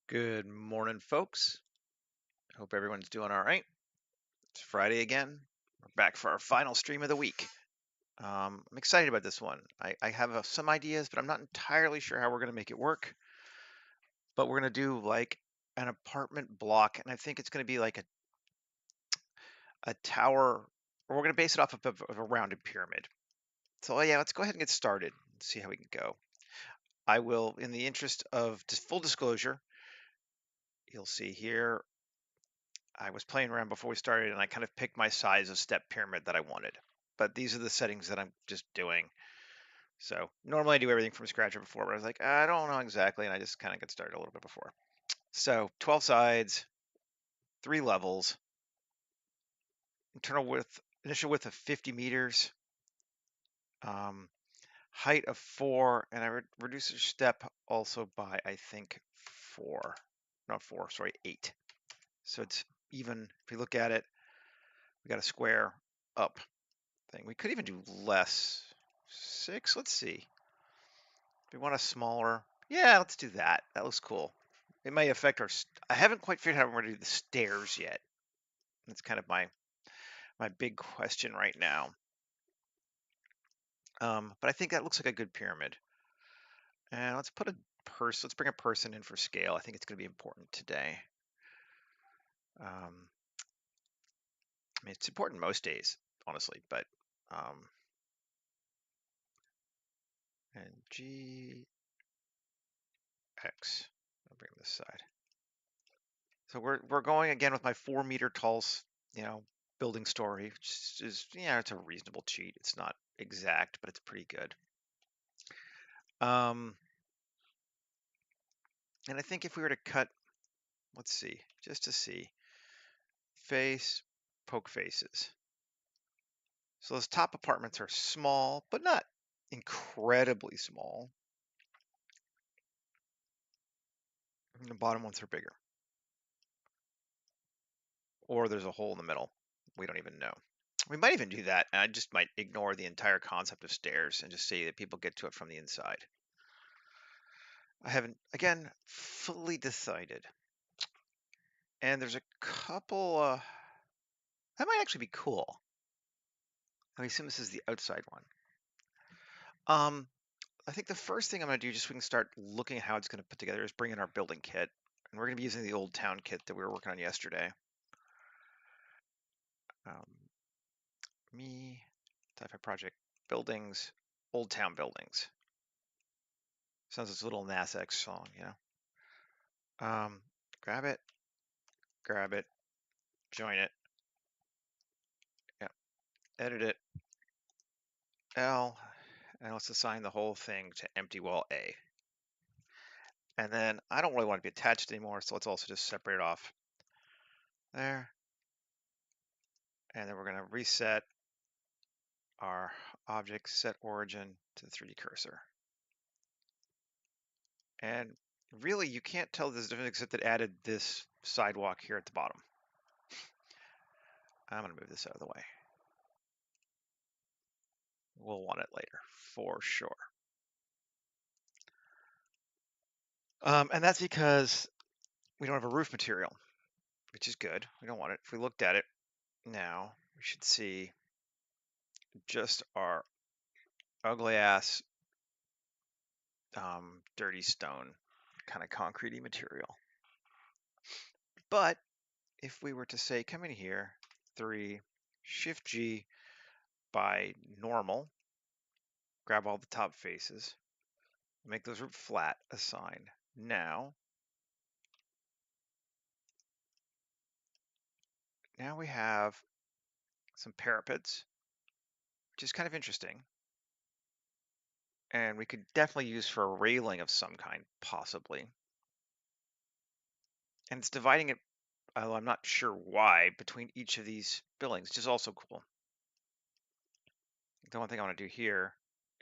Good morning, folks. Hope everyone's doing all right. It's Friday again. We're back for our final stream of the week. I'm excited about this one. I have some ideas, but I'm not entirely sure how we're going to make it work. But we're going to do like an apartment block, and I think it's going to be like a tower, or we're going to base it off of a rounded pyramid. So, yeah, let's go ahead and get started and see how we can go. I will, in the interest of just full disclosure, you'll see here I was playing around before we started and I kind of picked my size of step pyramid that I wanted. But these are the settings that I'm just doing. So normally I do everything from scratch before, but I was like, I don't know exactly. And I just kind of get started a little bit before. So 12 sides, 3 levels, initial width of 50 meters, um, height of 4, and I reduce the step also by, I think, 4. Not 4, sorry, 8. So it's even, if you look at it, we got a square up thing. We could even do less. 6, let's see. If we want a smaller, yeah, let's do that. That looks cool. It may affect our, I haven't quite figured out how we're going to do the stairs yet. That's kind of my big question right now. But I think that looks like a good pyramid. And let's bring a person in for scale. I think it's going to be important today. I mean, it's important most days, honestly, but and GX. I'll bring this side. So we're going again with my 4 meter tall, building story, which is, it's a reasonable cheat. It's not exact, but it's pretty good. And I think if we were to cut, let's see, just to see, poke faces. So those top apartments are small, but not incredibly small. And the bottom ones are bigger. Or there's a hole in the middle. We don't even know. We might even do that. And I just might ignore the entire concept of stairs and just say that people get to it from the inside. I haven't, again, fully decided. And there's a couple, that might actually be cool. I assume this is the outside one. I think the first thing I'm going to do, just so we can start looking at how it's going to put together, is bring in our building kit. And we're going to be using the old town kit that we were working on yesterday. Type of project, buildings, old town buildings. Sounds like a little NASX song, grab it, join it. Yeah, edit it. L, and let's assign the whole thing to empty wall A. And then I don't really want to be attached anymore, so let's also just separate it off there. And then we're going to reset our object set origin to the 3D cursor. And really, you can't tell this difference except it added this sidewalk here at the bottom. I'm going to move this out of the way. We'll want it later, for sure. And that's because we don't have a roof material, which is good. We don't want it. If we looked at it now, we should see just our ugly ass dirty stone kind of concretey material. But if we were to say, come in here, 3, Shift G by normal, grab all the top faces, make those flat, assign. Now we have some parapets, which is kind of interesting. And we could definitely use for a railing of some kind, possibly. And it's dividing it, although I'm not sure why, between each of these buildings, which is also cool. The one thing I want to do here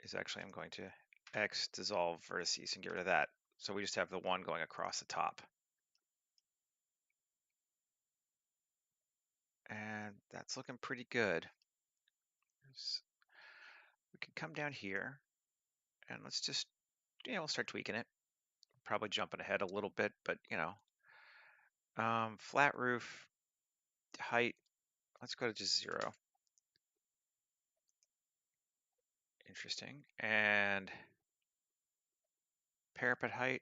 is actually I'm going to X dissolve vertices and get rid of that. So we just have the one going across the top. And that's looking pretty good. We can come down here and let's just, we'll start tweaking it. probably jumping ahead a little bit, but you know, flat roof height. Let's go to just 0. Interesting. And parapet height.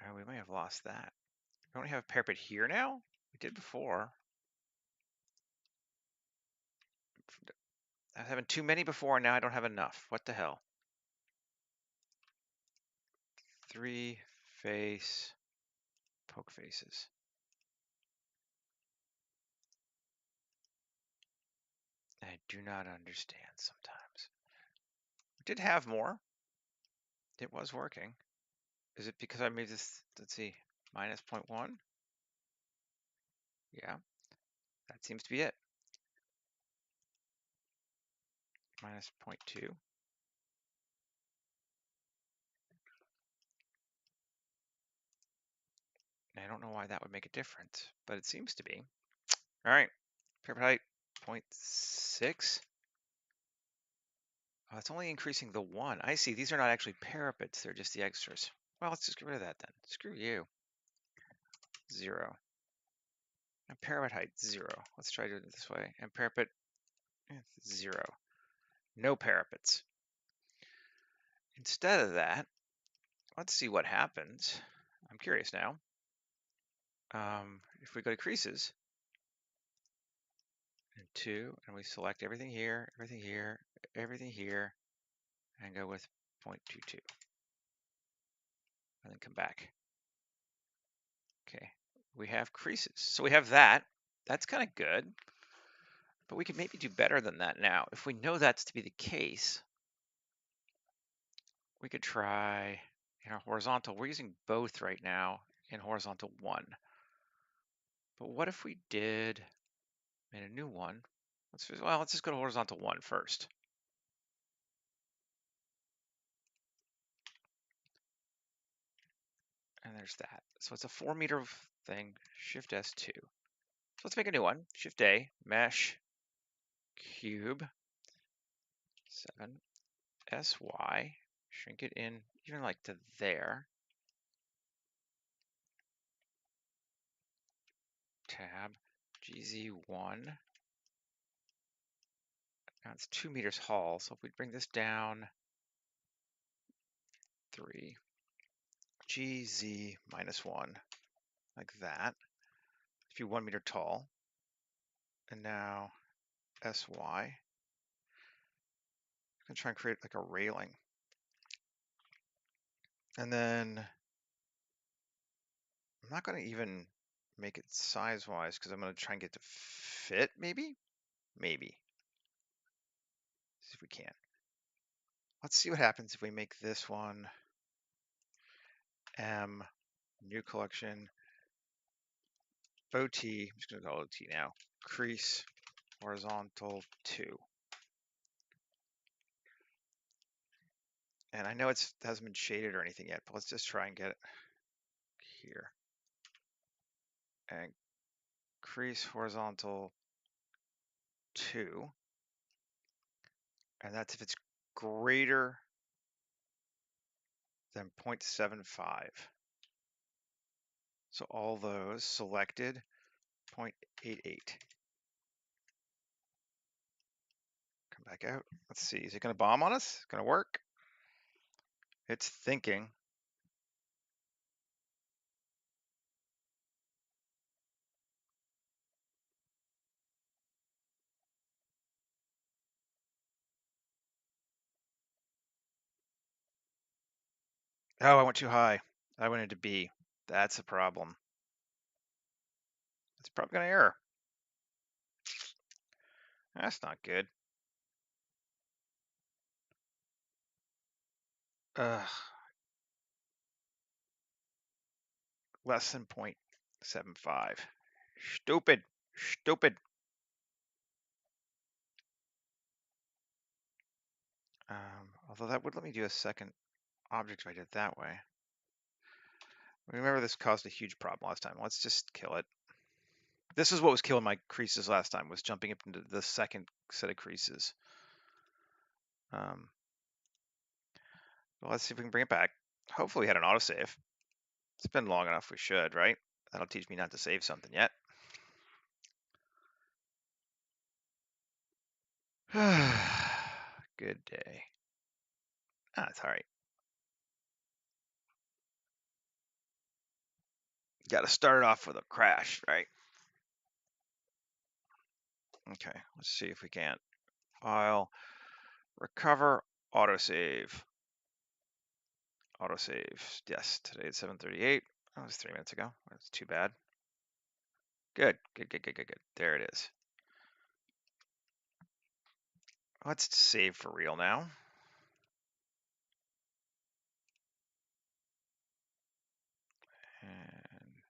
Oh, we might have lost that. Don't we have a parapet here now? We did before. I was having too many before, and now I don't have enough. What the hell? 3 face poke faces. I do not understand sometimes. We did have more. It was working. Is it because I made this, let's see, minus 0.1? Yeah, that seems to be it. Minus 0.2. I don't know why that would make a difference, but it seems to be. All right, parapet height 0.6. Oh, it's only increasing the 1. I see, these are not actually parapets, they're just the extras. Well, let's just get rid of that then. Screw you. 0. And parapet height, 0. Let's try doing it this way. And parapet, 0. No parapets. Instead of that, let's see what happens. I'm curious now. If we go to creases, and 2, and we select everything here, everything here, everything here, and go with 0.22. And then come back. Okay, we have creases. So we have that. That's kind of good. But we could maybe do better than that now. If we know that's to be the case, we could try in our horizontal. We're using both right now in horizontal 1. But what if we made a new one? Let's just go to horizontal 1 first. And there's that. So it's a 4-meter thing, Shift S2. So let's make a new one. Shift A, mesh, cube, 7, SY, shrink it in even like to there. Tab, GZ1. Now it's 2 meters tall, so if we bring this down 3, GZ minus 1, like that. If you 1 meter tall. And now SY. I'm gonna try and create like a railing. And then I'm not gonna even make it size-wise because I'm gonna try and get to fit, maybe? Maybe. See if we can. Let's see what happens if we make this one M, new collection, OT, I'm just gonna call it OT now, crease, horizontal 2. And I know it hasn't been shaded or anything yet, but let's just try and get it here. And crease horizontal 2. And that's if it's greater than 0.75. So all those selected, 0.88. Come back out. Let's see, is it gonna bomb on us? Gonna work? It's thinking. Oh, I went too high. I went into B. That's a problem. It's probably gonna error. That's not good. Less than 0.75. Stupid. Stupid. Although that would let me do a second object if I did it that way. Remember, this caused a huge problem last time. Let's just kill it. This is what was killing my creases last time, was jumping up into the second set of creases. Well, let's see if we can bring it back. Hopefully we had an autosave. It's been long enough, we should, right? That'll teach me not to save something yet. Good day. Ah, it's all right. Got to start it off with a crash, right? Okay, let's see if we can. File, recover, autosave. Autosave. Yes, today at 7:38. That was 3 minutes ago. That's too bad. Good, good, good, good, good, good. There it is. Let's save for real now. And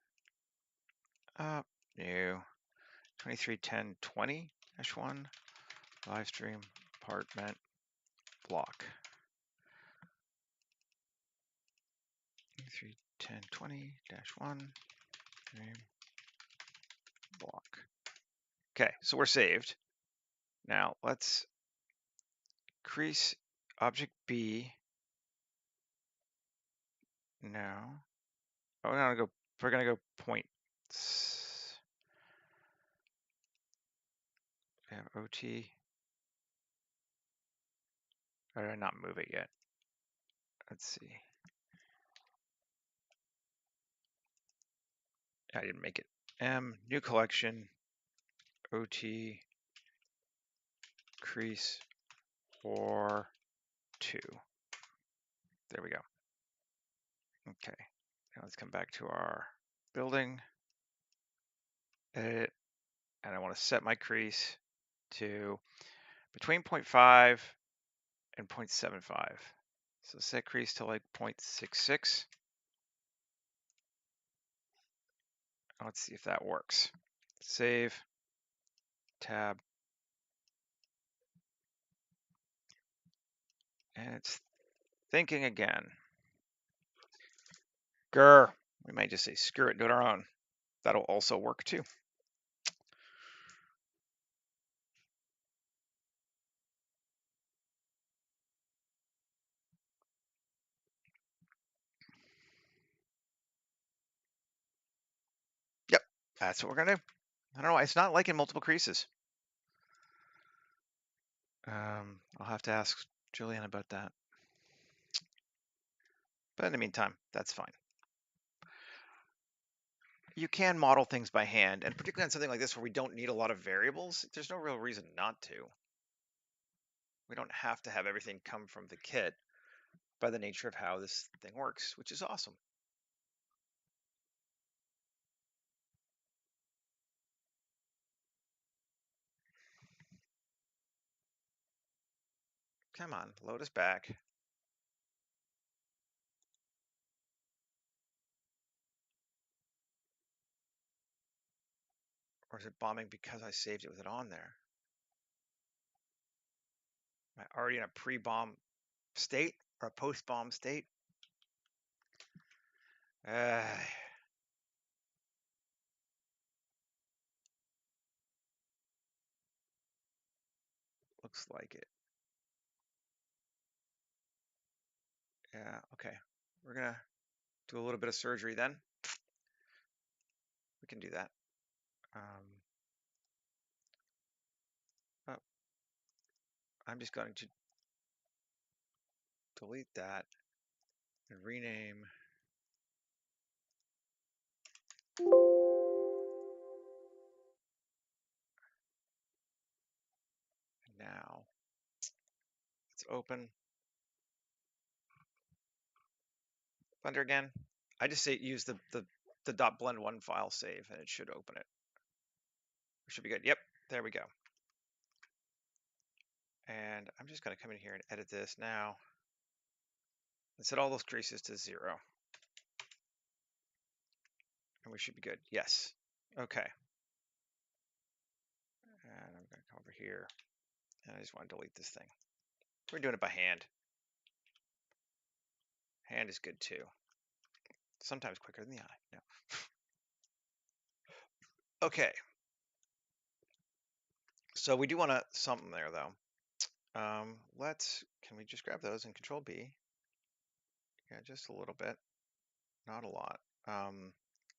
up, new, 231020-1, live stream, apartment, block. 231020-1, stream, block. Okay, so we're saved. Now let's crease object B. No. Oh, we're gonna go point. We have OT. Or did I not move it yet? Let's see. I didn't make it. M, new collection, OT, crease, or 2. There we go. Okay. Now let's come back to our building, edit, and I want to set my crease to between 0.5 and 0.75. So set crease to like 0.66. Let's see if that works. Save, tab, and it's thinking again. Grr. We might just say screw it, do it our own. That'll also work too. Yep, that's what we're gonna do. I don't know, it's not liking multiple creases. I'll have to ask Julian about that. But in the meantime, that's fine. You can model things by hand, and particularly on something like this where we don't need a lot of variables, there's no real reason not to. We don't have to have everything come from the kit by the nature of how this thing works, which is awesome. Come on, load us back. Or is it bombing because I saved it with it on there? Am I already in a pre-bomb state or a post-bomb state? Looks like it. Yeah, okay. We're gonna do a little bit of surgery then. We can do that. Oh, I'm just going to delete that and rename now. Let's open Blender again. I just say use the .blend1 file save and it should open it. We should be good. Yep, there we go. And I'm just going to come in here and edit this now and set all those creases to 0. And we should be good. Yes. Okay. And I'm going to come over here and I just want to delete this thing. We're doing it by hand. Hand is good too. Sometimes quicker than the eye. No. Okay. So we do want something there though. Can we just grab those and Control B? Yeah, just a little bit, not a lot.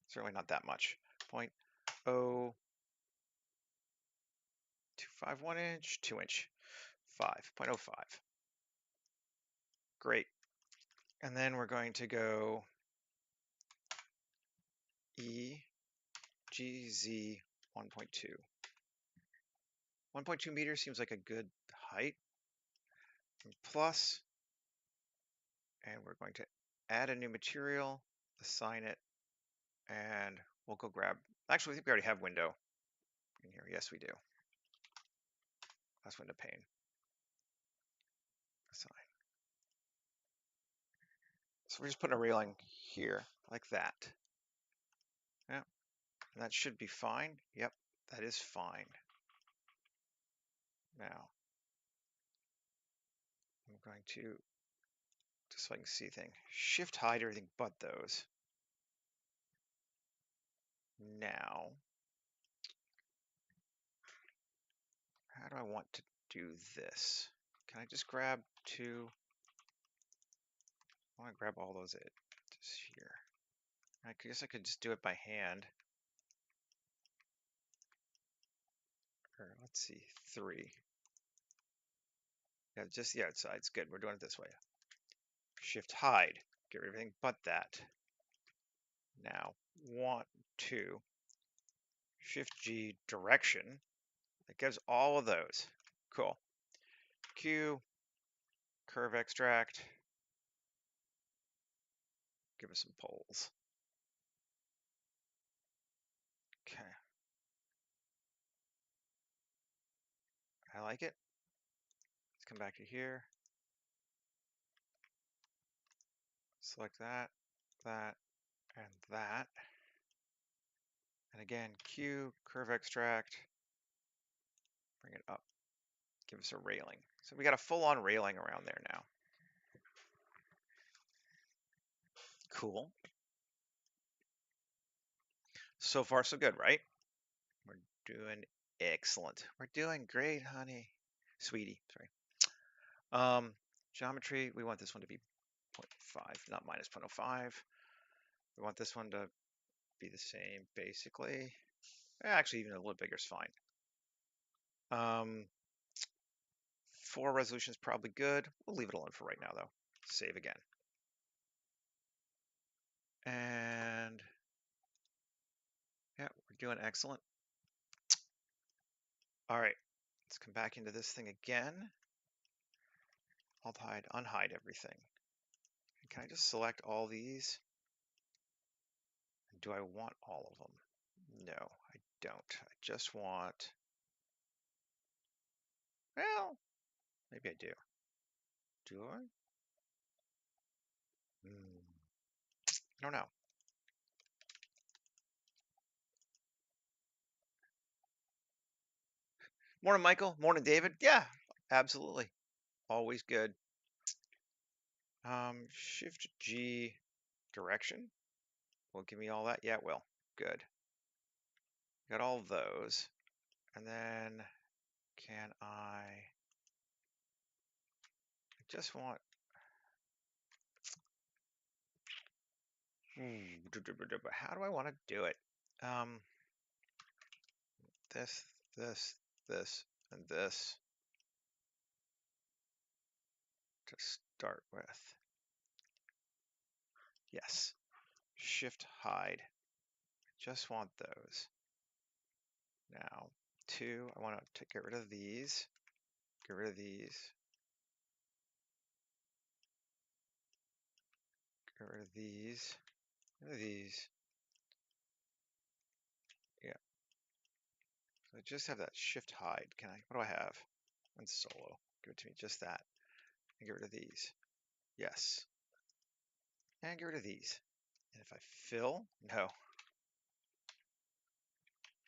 Certainly not that much. 0.0251 inch, 2 inch, 5.05. Great. And then we're going to go EGZ 1.2. 1.2 meters seems like a good height. Plus, and we're going to add a new material, assign it, and we'll go grab, actually, I think we already have window in here. Yes, we do. Glass window pane. Assign. So we're just putting a railing here, like that. Yeah, and that should be fine. Yep, that is fine. Now, I'm going to, just so I can see things, shift hide everything but those. Now, how do I want to do this? Can I just grab two? I want to grab all those just here. I guess I could just do it by hand. Or let's see, 3. Yeah, just the outside. It's good. We're doing it this way. Shift hide. Get rid of everything but that. Now, want to Shift G direction. That gives all of those. Cool. Q, curve extract. Give us some poles. Okay. I like it. Let's come back to here. Select that, that, and that. And again, Q, curve extract. Bring it up. Give us a railing. So we got a full-on railing around there now. Cool. So far, so good, right? We're doing excellent. We're doing great, honey. Sweetie, sorry. Geometry, we want this one to be 0.5, not minus 0.05. We want this one to be the same, basically. Actually, even a little bigger is fine. 4 resolution is probably good. We'll leave it alone for right now, though. Save again. And yeah, we're doing excellent. All right, let's come back into this thing again. Alt hide, unhide everything. Can I just select all these? Do I want all of them? No, I don't. I just want, well, maybe I do. Do I? I don't know. Morning, Michael. Morning, David. Yeah, absolutely. Always good. Shift G direction. Will it give me all that? Yeah, it will. Good. Got all those. And then can I just want how do I want to do it? This, this, and this to start with. Yes. Shift hide. Just want those. Now, 2, I want to get rid of these. Get rid of these. Get rid of these. Get rid of these. Yeah. So I just have that shift hide. Can I? What do I have? One solo. Give it to me. Just that. And get rid of these. Yes. And get rid of these. And if I fill, no.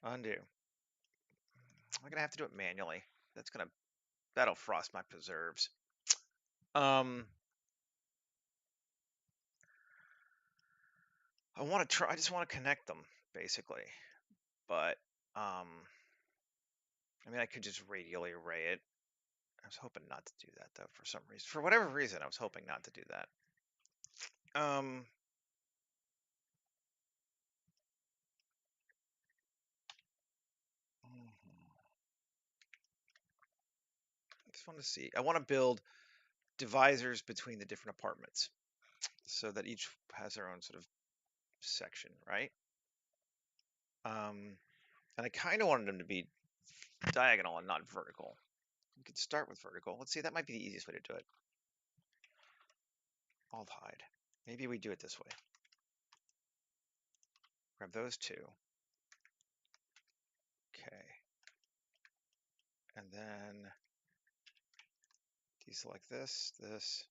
Undo. I'm gonna have to do it manually. That'll frost my preserves. I want to try. I just want to connect them, basically. But I mean, I could just radially array it. I was hoping not to do that though, for some reason. For whatever reason, I was hoping not to do that. Um, I just want to see. I want to build divisors between the different apartments so that each has their own sort of section, right? And I kind of wanted them to be diagonal and not vertical. We could start with vertical. Let's see, that might be the easiest way to do it. Alt hide. Maybe we do it this way. Grab those two. Okay. And then deselect this, this,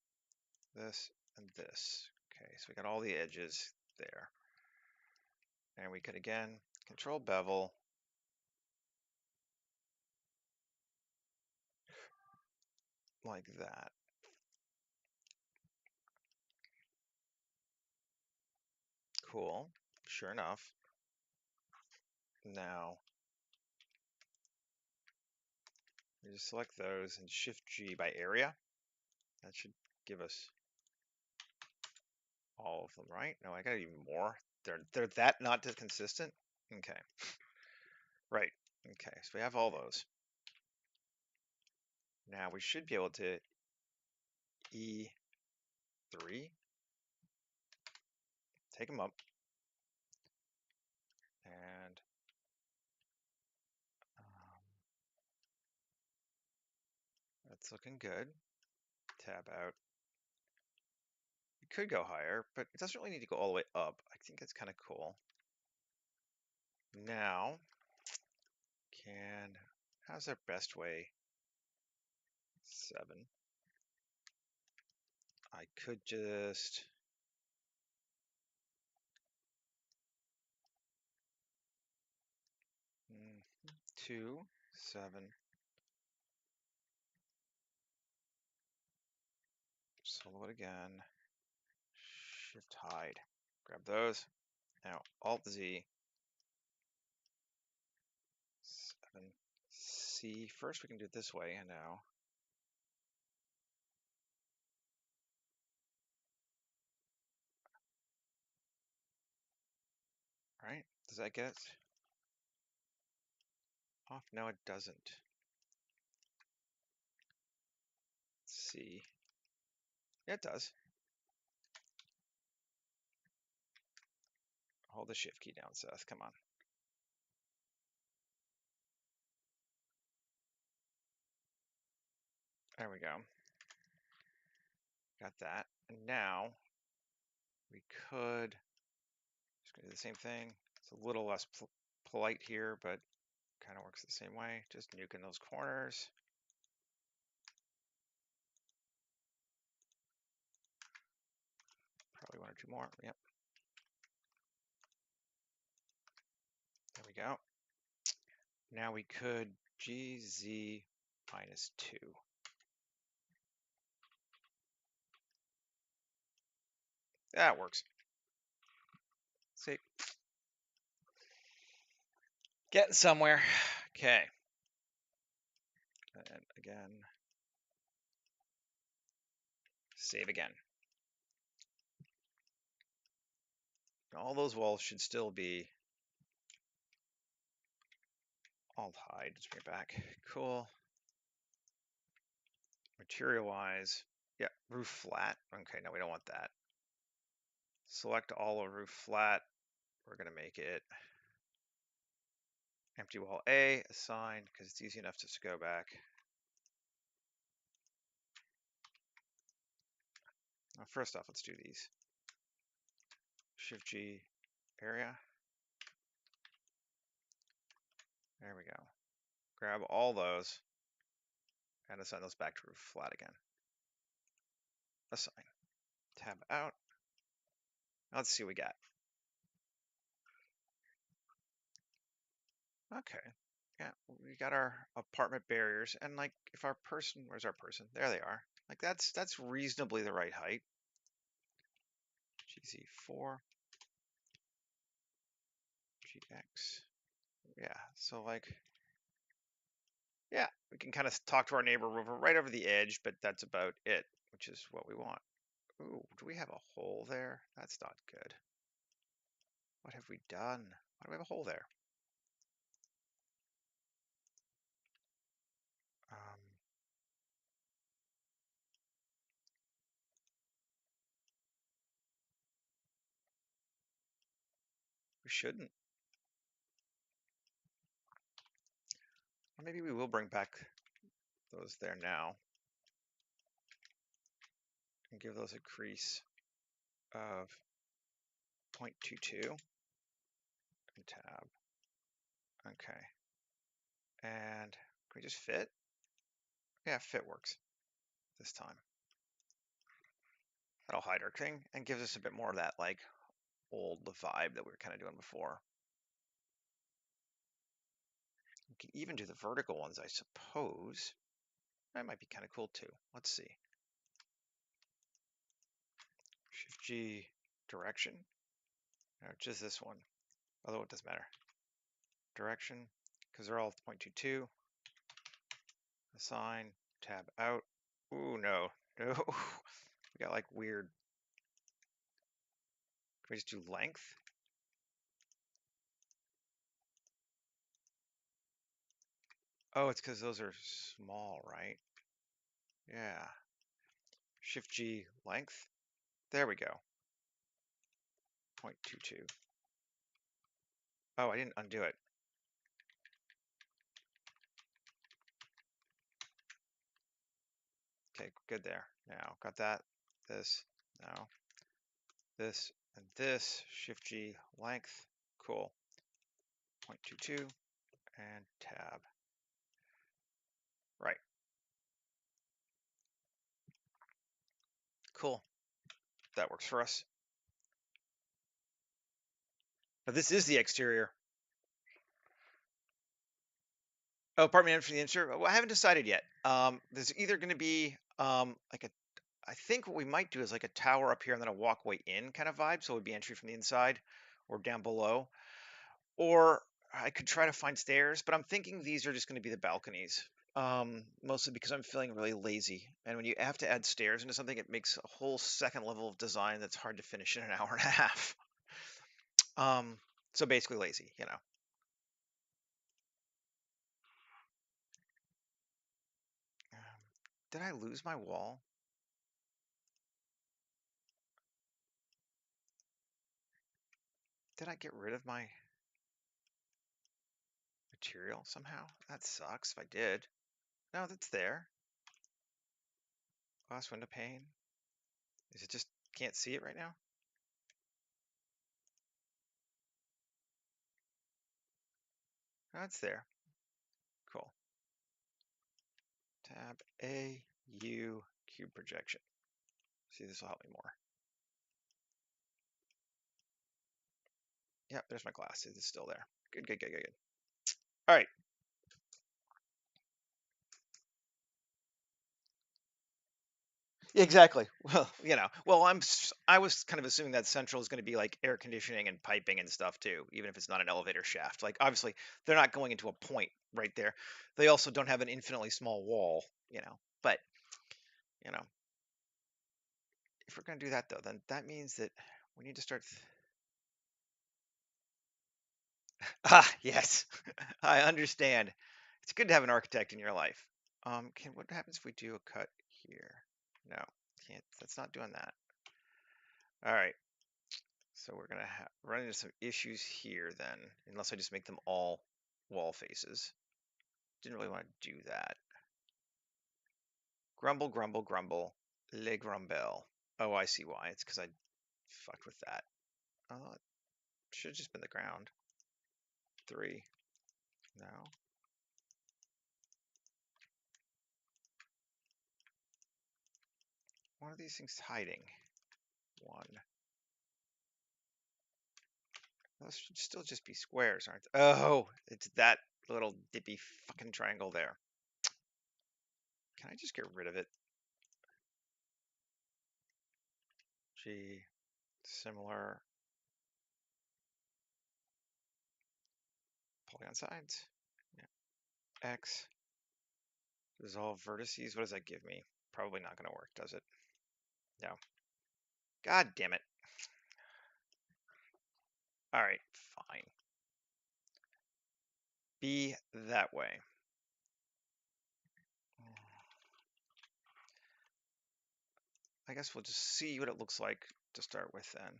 this, and this. Okay, so we got all the edges there. And we could again control bevel. Like that. Cool. Sure enough. Now we just select those and Shift G by area. That should give us all of them, right? No, I got even more. They're that not consistent. Okay. Right. Okay. So we have all those. Now we should be able to E3, take them up, and that's looking good. Tab out. We could go higher, but it doesn't really need to go all the way up. I think it's kind of cool. Now, how's our best way? 7. I could just 2, 7. Solo it again. Shift hide. Grab those. Now Alt Z. 7. C. First we can do it this way. And now. Right? Does that get off? No, it doesn't. C. Yeah, it does. Hold the Shift key down, Seth. Come on. There we go. Got that. And now we could just do the same thing. It's a little less polite here, but kind of works the same way. Just nuking those corners. Probably 1 or 2 more. Yep. There we go. Now we could GZ -2. That works. See, getting somewhere. Okay. And again, save again. All those walls should still be Alt hide. Just bring it back. Cool. Material wise, yeah, roof flat. Okay, no, we don't want that. Select all of roof flat. We're going to make it empty wall A, assign, because it's easy enough just to go back. Now, first off, let's do these. Shift G, area. There we go. Grab all those and assign those back to roof flat again. Assign. Tab out. Now let's see what we got. Okay. Yeah, we got our apartment barriers, and like if our person, where's our person? There they are. Like that's reasonably the right height. GZ4, GX. Yeah, so like, yeah, we can kind of talk to our neighbor right over the edge, but that's about it, which is what we want. Ooh, do we have a hole there? That's not good. What have we done? Why do we have a hole there? We shouldn't. Or maybe we will bring back those there now and give those a crease of 0.22 and tab. Okay. And can we just fit? Yeah, fit works this time. That'll hide our thing and gives us a bit more of that like old vibe that we were kind of doing before. We can even do the vertical ones, I suppose. That might be kind of cool too. Let's see. Shift G direction. No, just this one. Although it doesn't matter. Direction, because they're all 0.22. Assign, tab out. Ooh, no. No. We got like weird. Can we just do length? Oh, it's because those are small, right? Yeah. Shift G length. There we go. 0.22. Oh, I didn't undo it. Okay, good there. Now, got that, this, now, this, and this. Shift G length. Cool. 0.22 and tab. Right. Cool. That works for us. Now, this is the exterior. Oh, pardon me for the insert. Well, I haven't decided yet. There's either going to be like a, I think what we might do is like a tower up here and then a walkway in kind of vibe. So it would be entry from the inside or down below. Or I could try to find stairs, but I'm thinking these are just going to be the balconies. Mostly because I'm feeling really lazy. And when you have to add stairs into something, it makes a whole second level of design that's hard to finish in an hour and a half. So basically lazy, you know. Did I lose my wall? Did I get rid of my material somehow? That sucks if I did. No, that's there. Glass window pane. Is it just can't see it right now? No, it's there. Cool. Tab A, U, cube projection. See, this will help me more. Yep, there's my glass. It's still there. Good, good, good, good, good. All right. Exactly. Well, you know, well, I was kind of assuming that central is going to be like air conditioning and piping and stuff too, even if it's not an elevator shaft. Like obviously they're not going into a point right there. They also don't have an infinitely small wall, you know. But, you know, if we're going to do that though, then that means that we need to start Ah, yes. I understand. It's good to have an architect in your life. What happens if we do a cut here? No, can't. That's not doing that. All right. So we're gonna run into some issues here then, unless I just make them all wall faces. Didn't really want to do that. Grumble, grumble, grumble. Le grumble. Oh, I see why. It's because I fucked with that. Oh, it should have just been the ground. 3. No. One of these things hiding. 1. Those should still just be squares, aren't they? Oh, it's that little dippy fucking triangle there. Can I just get rid of it? G, similar. Polygon sides. Yeah. X, dissolve vertices. What does that give me? Probably not going to work, does it? No. God damn it. All right, fine. Be that way. I guess we'll just see what it looks like to start with then.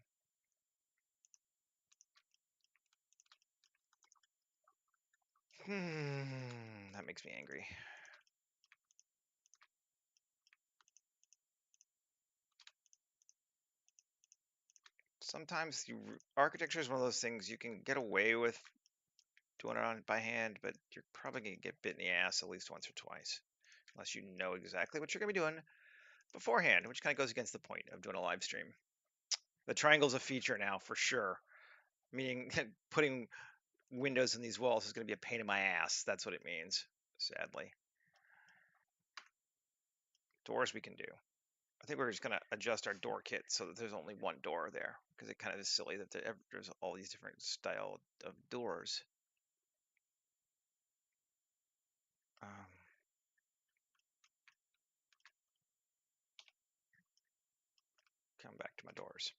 That makes me angry. Sometimes architecture is one of those things you can get away with doing it on by hand, but you're probably going to get bit in the ass at least once or twice, unless you know exactly what you're going to be doing beforehand, which kind of goes against the point of doing a live stream. The triangle's a feature now for sure, meaning putting windows in these walls is going to be a pain in my ass. That's what it means, sadly. Doors we can do. I think we're just going to adjust our door kit so that there's only one door there, because it kind of is silly that there's all these different style of doors. Come back to my doors.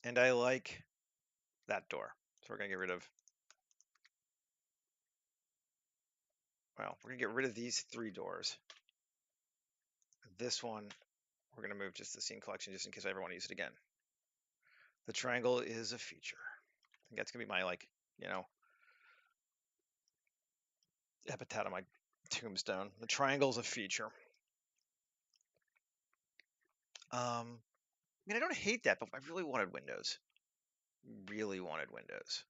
And I like that door. So we're going to get rid of, well, we're going to get rid of these 3 doors. This one, we're going to move just the scene collection just in case I ever want to use it again. The triangle is a feature. I think that's going to be my, like, you know, epitaph on my tombstone. The triangle's a feature. I mean, I don't hate that, but I really wanted windows. Really wanted windows.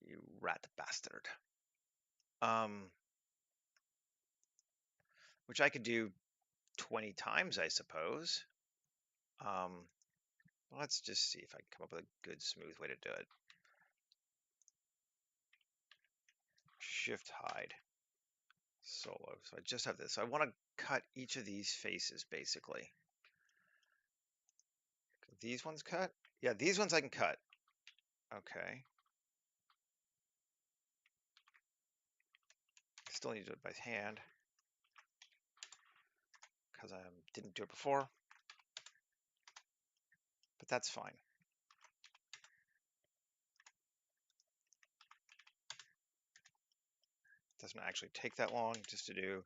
You rat bastard. Which I could do 20 times, I suppose. Let's just see if I can come up with a good, smooth way to do it. Shift hide. Solo. So I just have this. So I want to cut each of these faces, basically. These ones cut? Yeah, these ones I can cut. Okay. Still need to do it by hand because I didn't do it before. But that's fine. It doesn't actually take that long just to do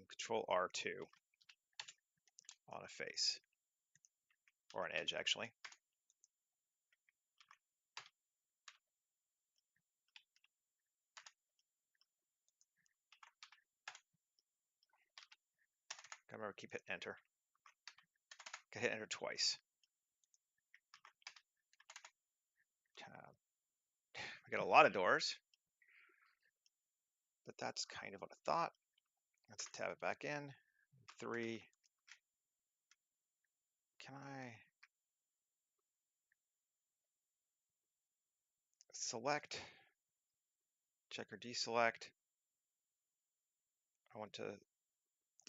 Control R2 on a face. Or an edge, actually. Gotta remember, keep hitting enter. Gotta hit enter twice. Tab. We got a lot of doors, but that's kind of what I thought. Let's tab it back in. 3. Can I select, check or deselect? I want to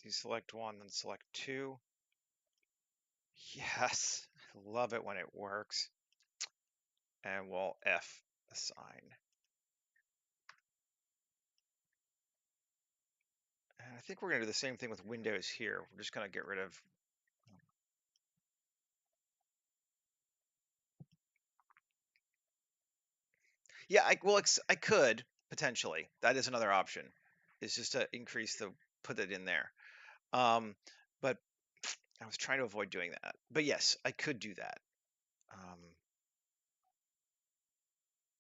deselect 1, then select 2. Yes, I love it when it works. And we'll F assign. And I think we're going to do the same thing with windows here. We're just going to get rid of. Yeah, I could potentially. That is another option. Is just to put it in there. But I was trying to avoid doing that. But yes, I could do that.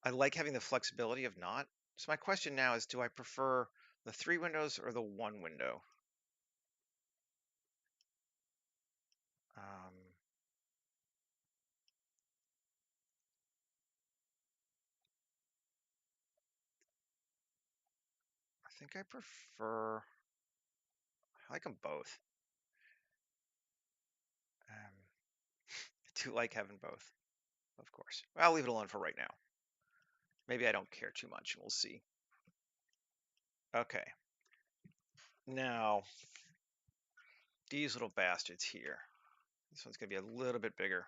I like having the flexibility of not. So my question now is, do I prefer the 3 windows or the 1 window? I think I prefer, I like them both. I do like having both, of course. I'll leave it alone for right now. Maybe I don't care too much. We'll see. Okay. Now, these little bastards here. This one's going to be a little bit bigger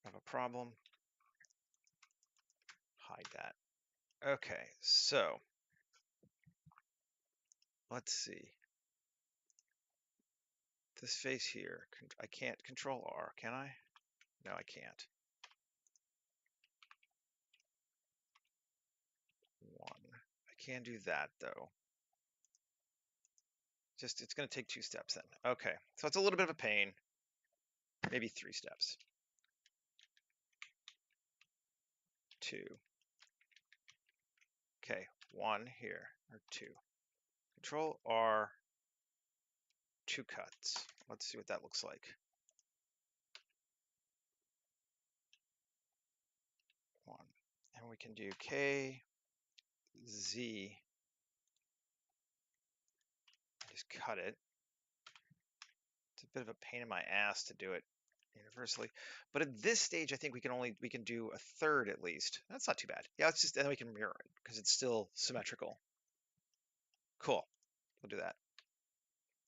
of a problem. Hide that. Okay, so let's see. this face here. I can't control R, can I? No, I can't. 1. I can do that though. Just, it's going to take 2 steps then. Okay, so it's a little bit of a pain. Maybe 3 steps. 2. Okay, 1 here, or 2. Control R, 2 cuts. Let's see what that looks like. 1. And we can do K, Z. Just cut it. It's a bit of a pain in my ass to do it universally. But at this stage, I think we can do a third at least. That's not too bad. Yeah, it's just, and then we can mirror it because it's still symmetrical. Cool. We'll do that.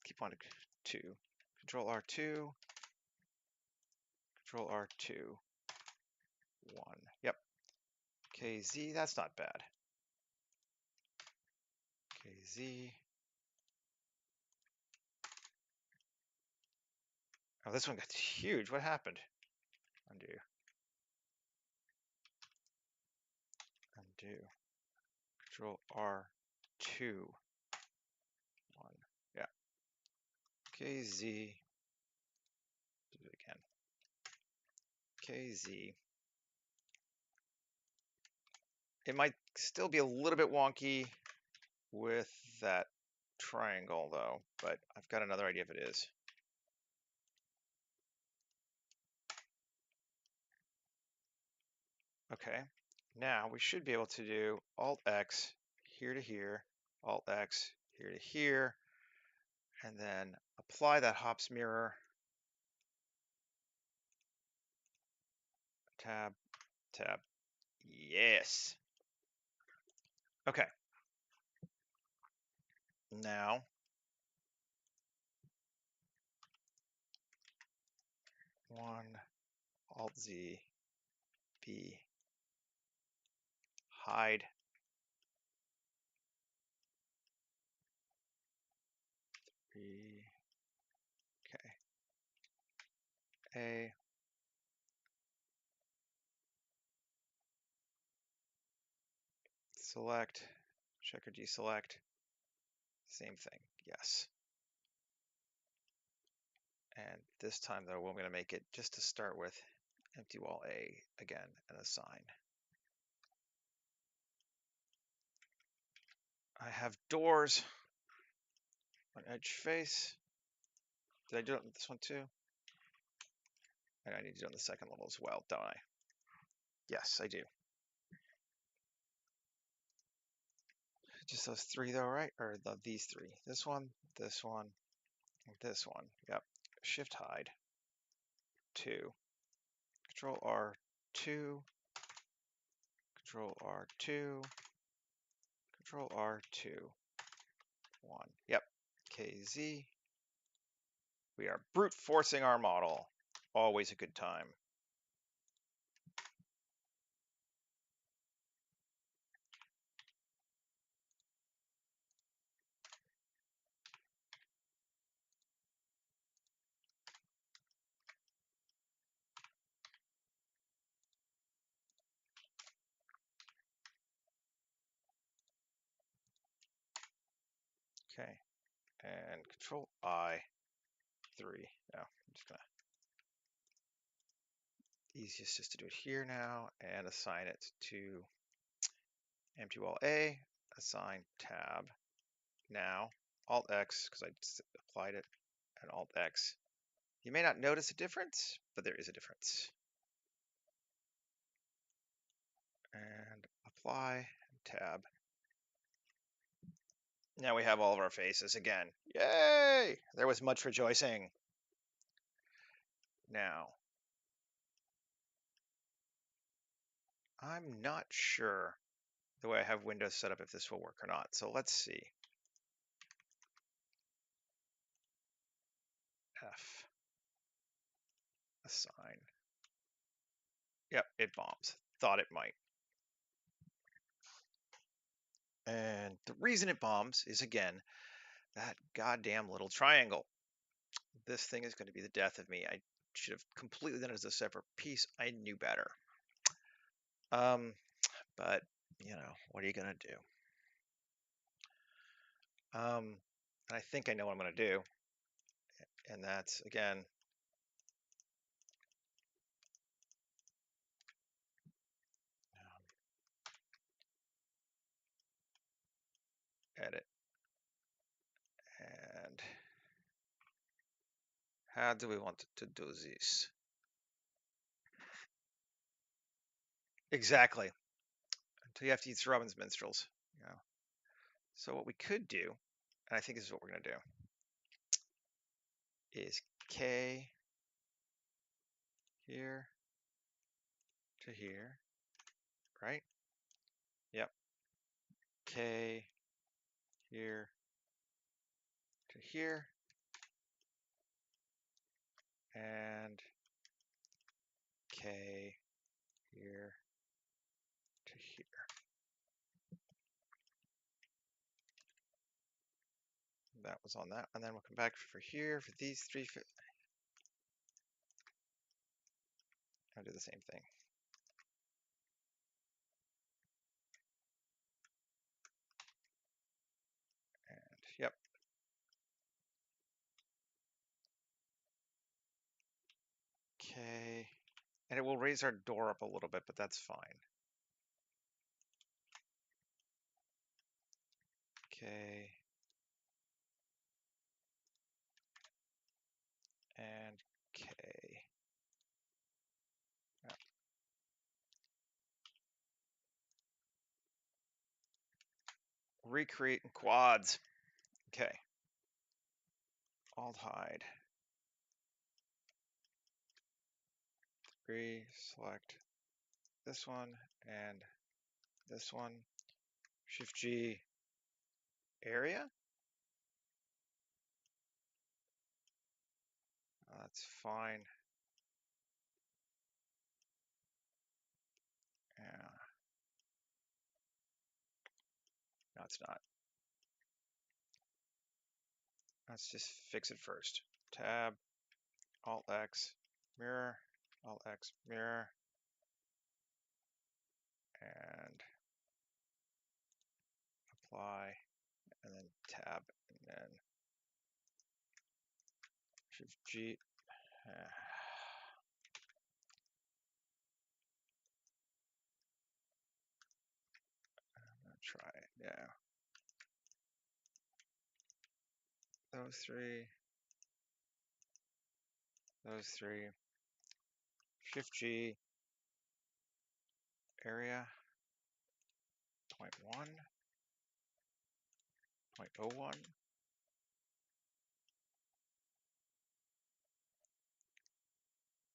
Keep on 2. Control R2. Control R2. 1. Yep. KZ, that's not bad. KZ. Oh, this one got huge. What happened? Undo. Undo. Control R2. 1. Yeah. KZ. Do it again. KZ. It might still be a little bit wonky with that triangle though, but I've got another idea if it is. Okay, now we should be able to do Alt X here to here, Alt X here to here, and then apply that hops mirror, tab, tab. Yes. Okay. Now, one, Alt Z, B, hide, B, okay, A, select, checker deselect, same thing, yes. And this time though, we're going to make it just to start with empty wall A again and assign. I have doors on edge face. Did I do it on this one too? And I need to do it on the second level as well, don't I? Yes, I do. Just those 3 though, right? Or these 3. This one, this one, this one. Yep. Shift hide. 2. Control R2. Control R2. Control R2. 1. Yep. KZ. We are brute forcing our model. Always a good time. Okay. And Control I3. No, I'm just gonna, easiest just to do it here now and assign it to empty wall A, assign tab. Now, Alt X, because I just applied it, and Alt X. You may not notice a difference, but there is a difference. And apply, tab. Now we have all of our faces again. Yay! There was much rejoicing. Now, I'm not sure the way I have Windows set up if this will work or not. So let's see. F. Assign. Yep, it bombs. Thought it might. And the reason it bombs is, again, that goddamn little triangle. This thing is going to be the death of me. I should have completely done it as a separate piece. I knew better. But you know, what are you gonna do? And I think I know what I'm gonna do, and that's again, edit, and how do we want to do this? Exactly. Until you have to eat Robin's minstrels. You know. So what we could do, and I think this is what we're gonna do, is K here to here, right? Yep. K here to here, and K here to here. That was on that, and then we'll come back for here for these three. I'll do the same thing. And yep. Okay. And it will raise our door up a little bit, but that's fine. Okay. And K. Yep. Recreate in quads. Okay. Alt hide. Select this one and this one. Shift G area. That's fine. Yeah. No, it's not. Let's just fix it first. Tab, Alt X, mirror, Alt X, mirror, and apply, and then tab, and then Shift G. I'm gonna try it. Yeah. Those three. Those three. Shift G. Area. 0.1. 0.01.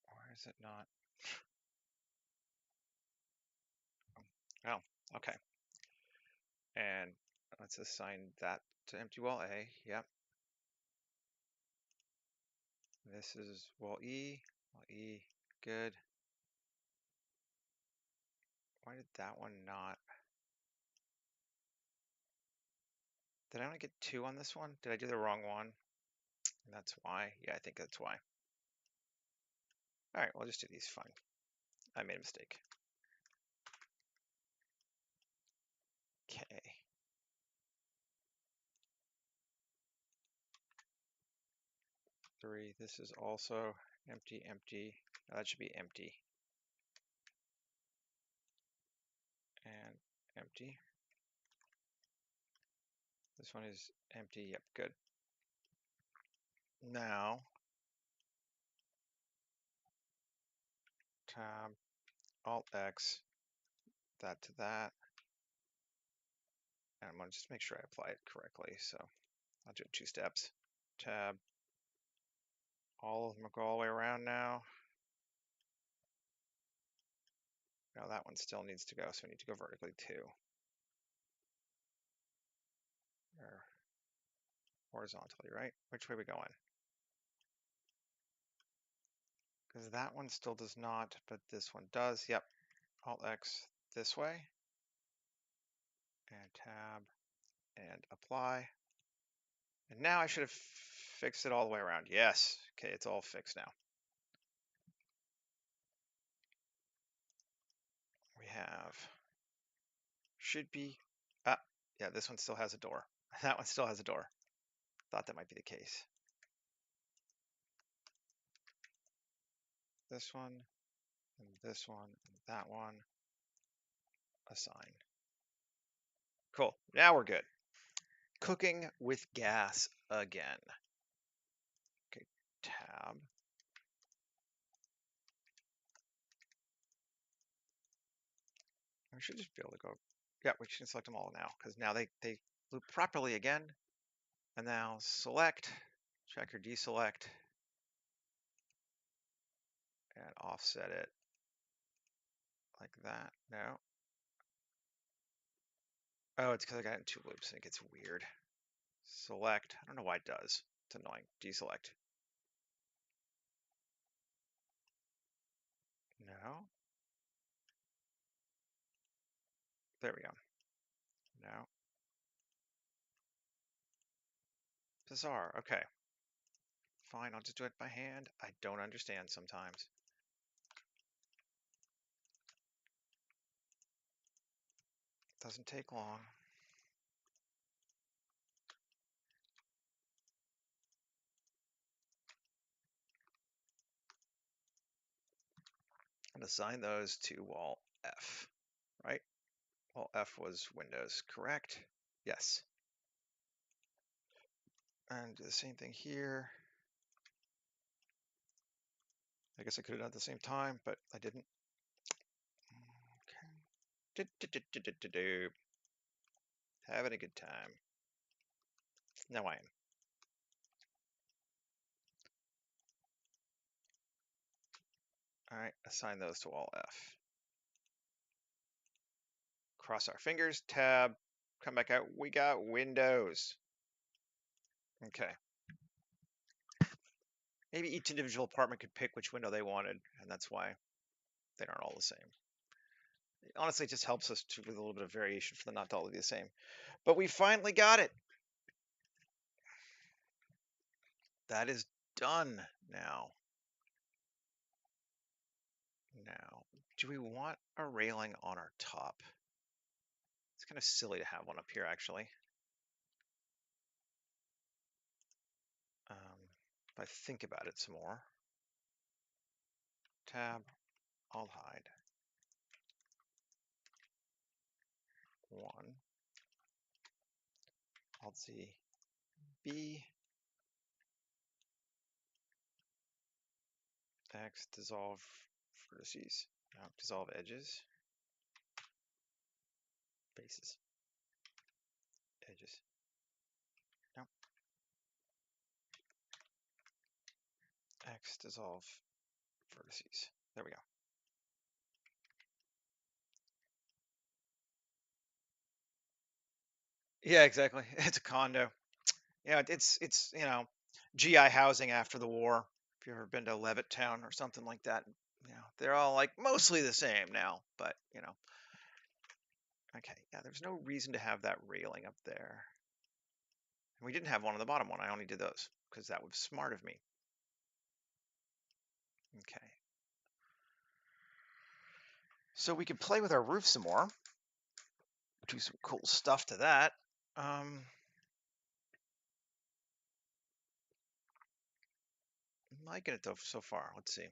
Why is it not? Oh, okay. And let's assign that to empty wall A. Yep. This is wall E. Wall E. Good. Why did that one not? Did I only get 2 on this one? Did I do the wrong one? That's why. Yeah, I think that's why. All right, we'll just do these. Fine. I made a mistake. Okay. Three. This is also empty, empty. No, that should be empty. And empty. This one is empty. Yep, good. Now, tab, Alt X, that to that. And I'm going to just make sure I apply it correctly. So I'll do it 2 steps. Tab. All of them go all the way around now. Now that one still needs to go, so we need to go vertically too. Or horizontally, right? Which way are we going? Because that one still does not, but this one does. Yep. Alt X this way. And tab and apply. And now I should have Fix it all the way around. Yes. Okay, it's all fixed now. We have, should be, yeah, this one still has a door. That one still has a door. Thought that might be the case. This one, and this one, and that one, assign. Cool, now we're good. Cooking with gas again. Okay, tab. We should just be able to go, yeah, we should select them all now, because now they loop properly again. And now select, check or deselect, and offset it like that. No. Oh, it's because I got it in two loops and it gets weird. Select, I don't know why it does. It's annoying. Deselect. No. There we go. No. Bizarre. Okay. Fine, I'll just do it by hand. I don't understand sometimes. Doesn't take long. And assign those to wall F, right? Wall F was Windows, correct? Yes. And do the same thing here. I guess I could have done it at the same time, but I didn't. Okay. Having a good time. Now I am. All right, assign those to all F. Cross our fingers, tab, come back out. We got Windows. Okay. Maybe each individual apartment could pick which window they wanted, and that's why they aren't all the same. Honestly, it just helps us with a little bit of variation for them not to all be the same. But we finally got it. That is done now. Now, do we want a railing on our top? It's kind of silly to have one up here, actually. If I think about it some more. Tab, I'll hide. 1, Alt Z, B, X, dissolve vertices. No, dissolve edges. Bases. Edges. No. X, dissolve vertices. There we go. Yeah, exactly. It's a condo. Yeah, it's GI housing after the war. If you've ever been to Levittown or something like that, they're all like mostly the same now, but okay, yeah, there's no reason to have that railing up there. And we didn't have one on the bottom one. I only did those because that was smart of me. Okay. So we could play with our roof some more. Do some cool stuff to that. Liking it though so far. Let's see.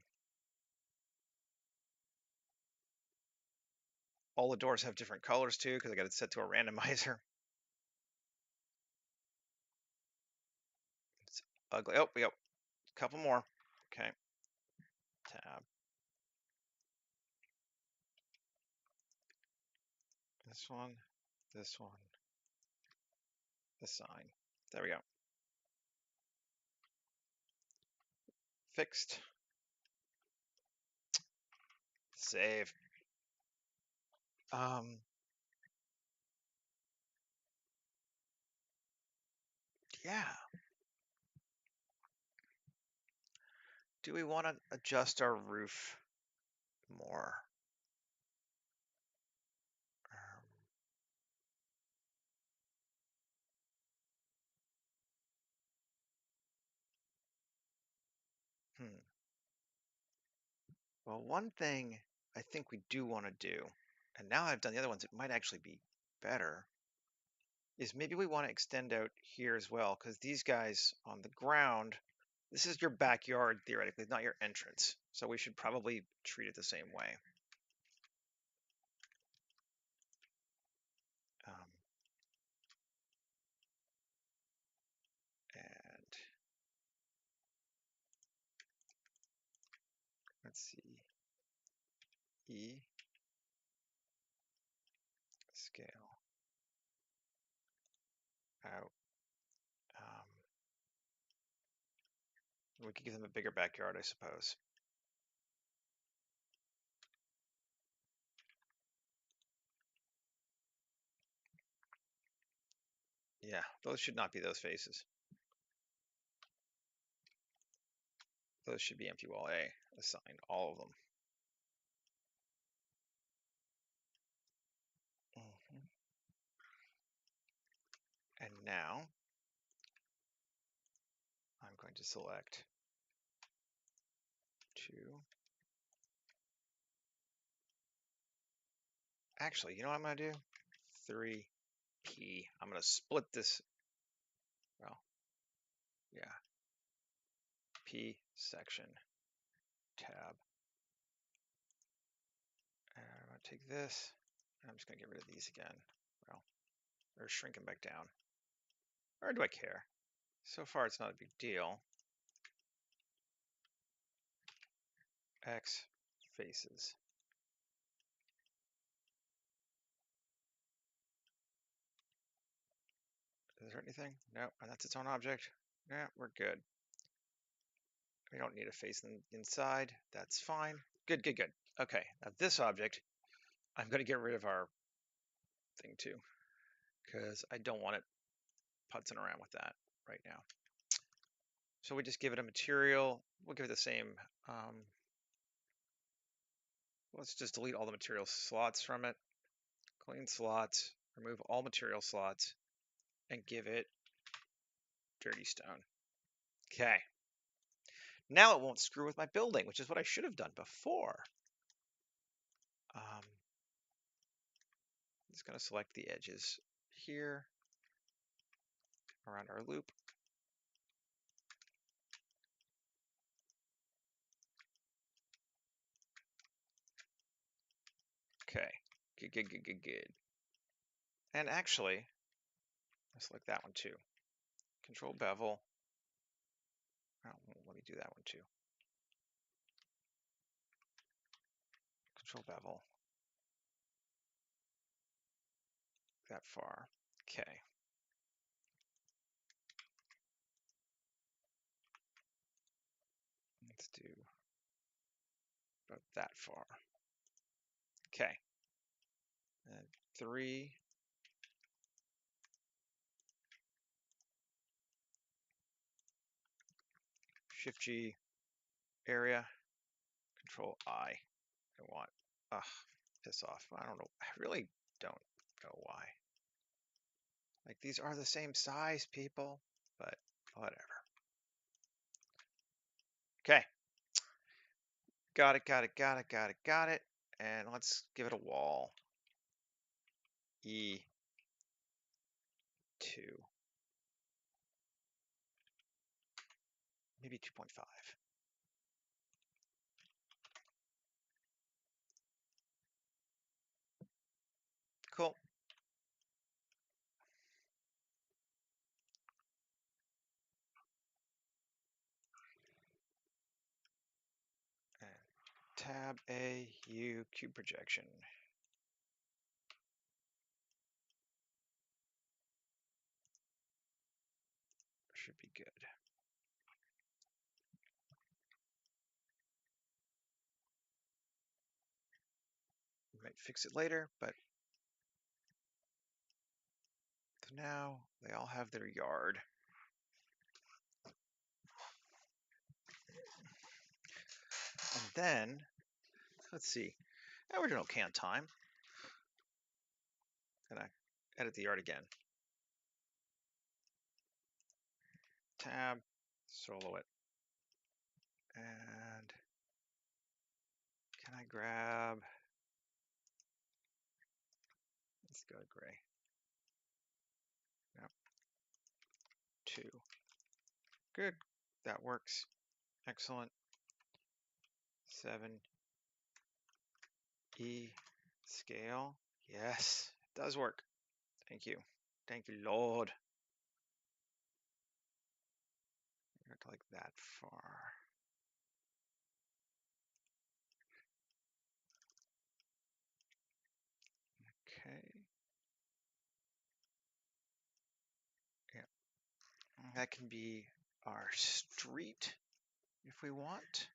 All the doors have different colors too because I got it set to a randomizer. It's ugly. Oh, we got a couple more. Okay. Tab. This one. This one. Assign. There we go. Fixed. Save. Yeah. Do we want to adjust our roof more? Well, one thing I think we do want to do, and now I've done the other ones, it might actually be better, is maybe we want to extend out here as well, because these guys on the ground, this is your backyard theoretically, not your entrance. So we should probably treat it the same way. And let's see, E, scale, out. We could give them a bigger backyard, I suppose. Yeah, those should not be those faces. Those should be empty wall A. Assign all of them. And now I'm going to select 2. Actually, you know what I'm going to do? 3P. I'm going to split this. Well, yeah. P section tab. And I'm going to take this. And I'm just going to get rid of these again. Well, they're shrinking back down. Or do I care? So far, it's not a big deal. X faces. Is there anything? No, and that's its own object. Yeah, we're good. We don't need a face inside. That's fine. Good, good, good. Okay, now this object, I'm going to get rid of our thing too, because I don't want it putzing around with that right now. So we just give it a material. We'll give it the same. Let's just delete all the material slots from it. Clean slots, remove all material slots, and give it dirty stone. Okay. Now it won't screw with my building, which is what I should have done before. I'm just going to select the edges here around our loop. Okay, good, good, good, good, good. And actually, let's select that one too. Control bevel. Oh, let me do that one too. Control bevel. That far. Okay. Let's do about that far. Okay. And 3. Shift G area. Control I. I want. Piss off. I don't know. I really don't know why. Like, these are the same size, people, but whatever. Okay. Got it, got it, got it, got it, got it. And let's give it a wall. E2. Maybe 2.5. Cool. And tab A, U, cube projection. Should be good. We might fix it later, but for now, they all have their yard. And then, let's see. We're doing okay on time. Gonna edit the yard again. Tab, solo it. And grab, let's go gray. Yep. 2. Good. That works. Excellent. 7. E. Scale. Yes, it does work. Thank you. Thank you, Lord. Not like that far. Okay. Yeah. That can be our street if we want.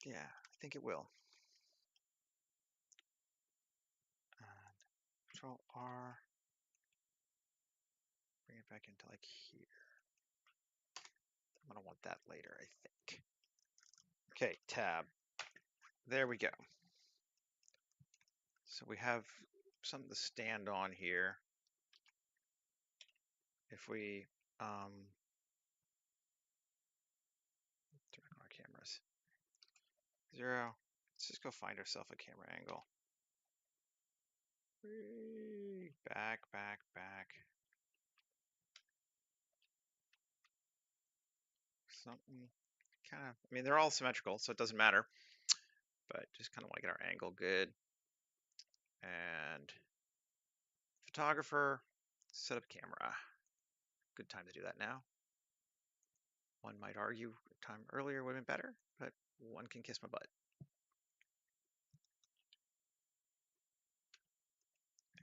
Yeah, I think it will. Control R. Bring it back into like here. I'm gonna want that later, I think. Okay, tab. There we go. So we have something to stand on here. If we turn on our cameras. 0. Let's just go find ourselves a camera angle. Back, back, back. Something kind of, I mean, they're all symmetrical, so it doesn't matter. But just kind of want to get our angle good. And photographer, set up camera. Good time to do that now. One might argue a time earlier would have been better, but one can kiss my butt.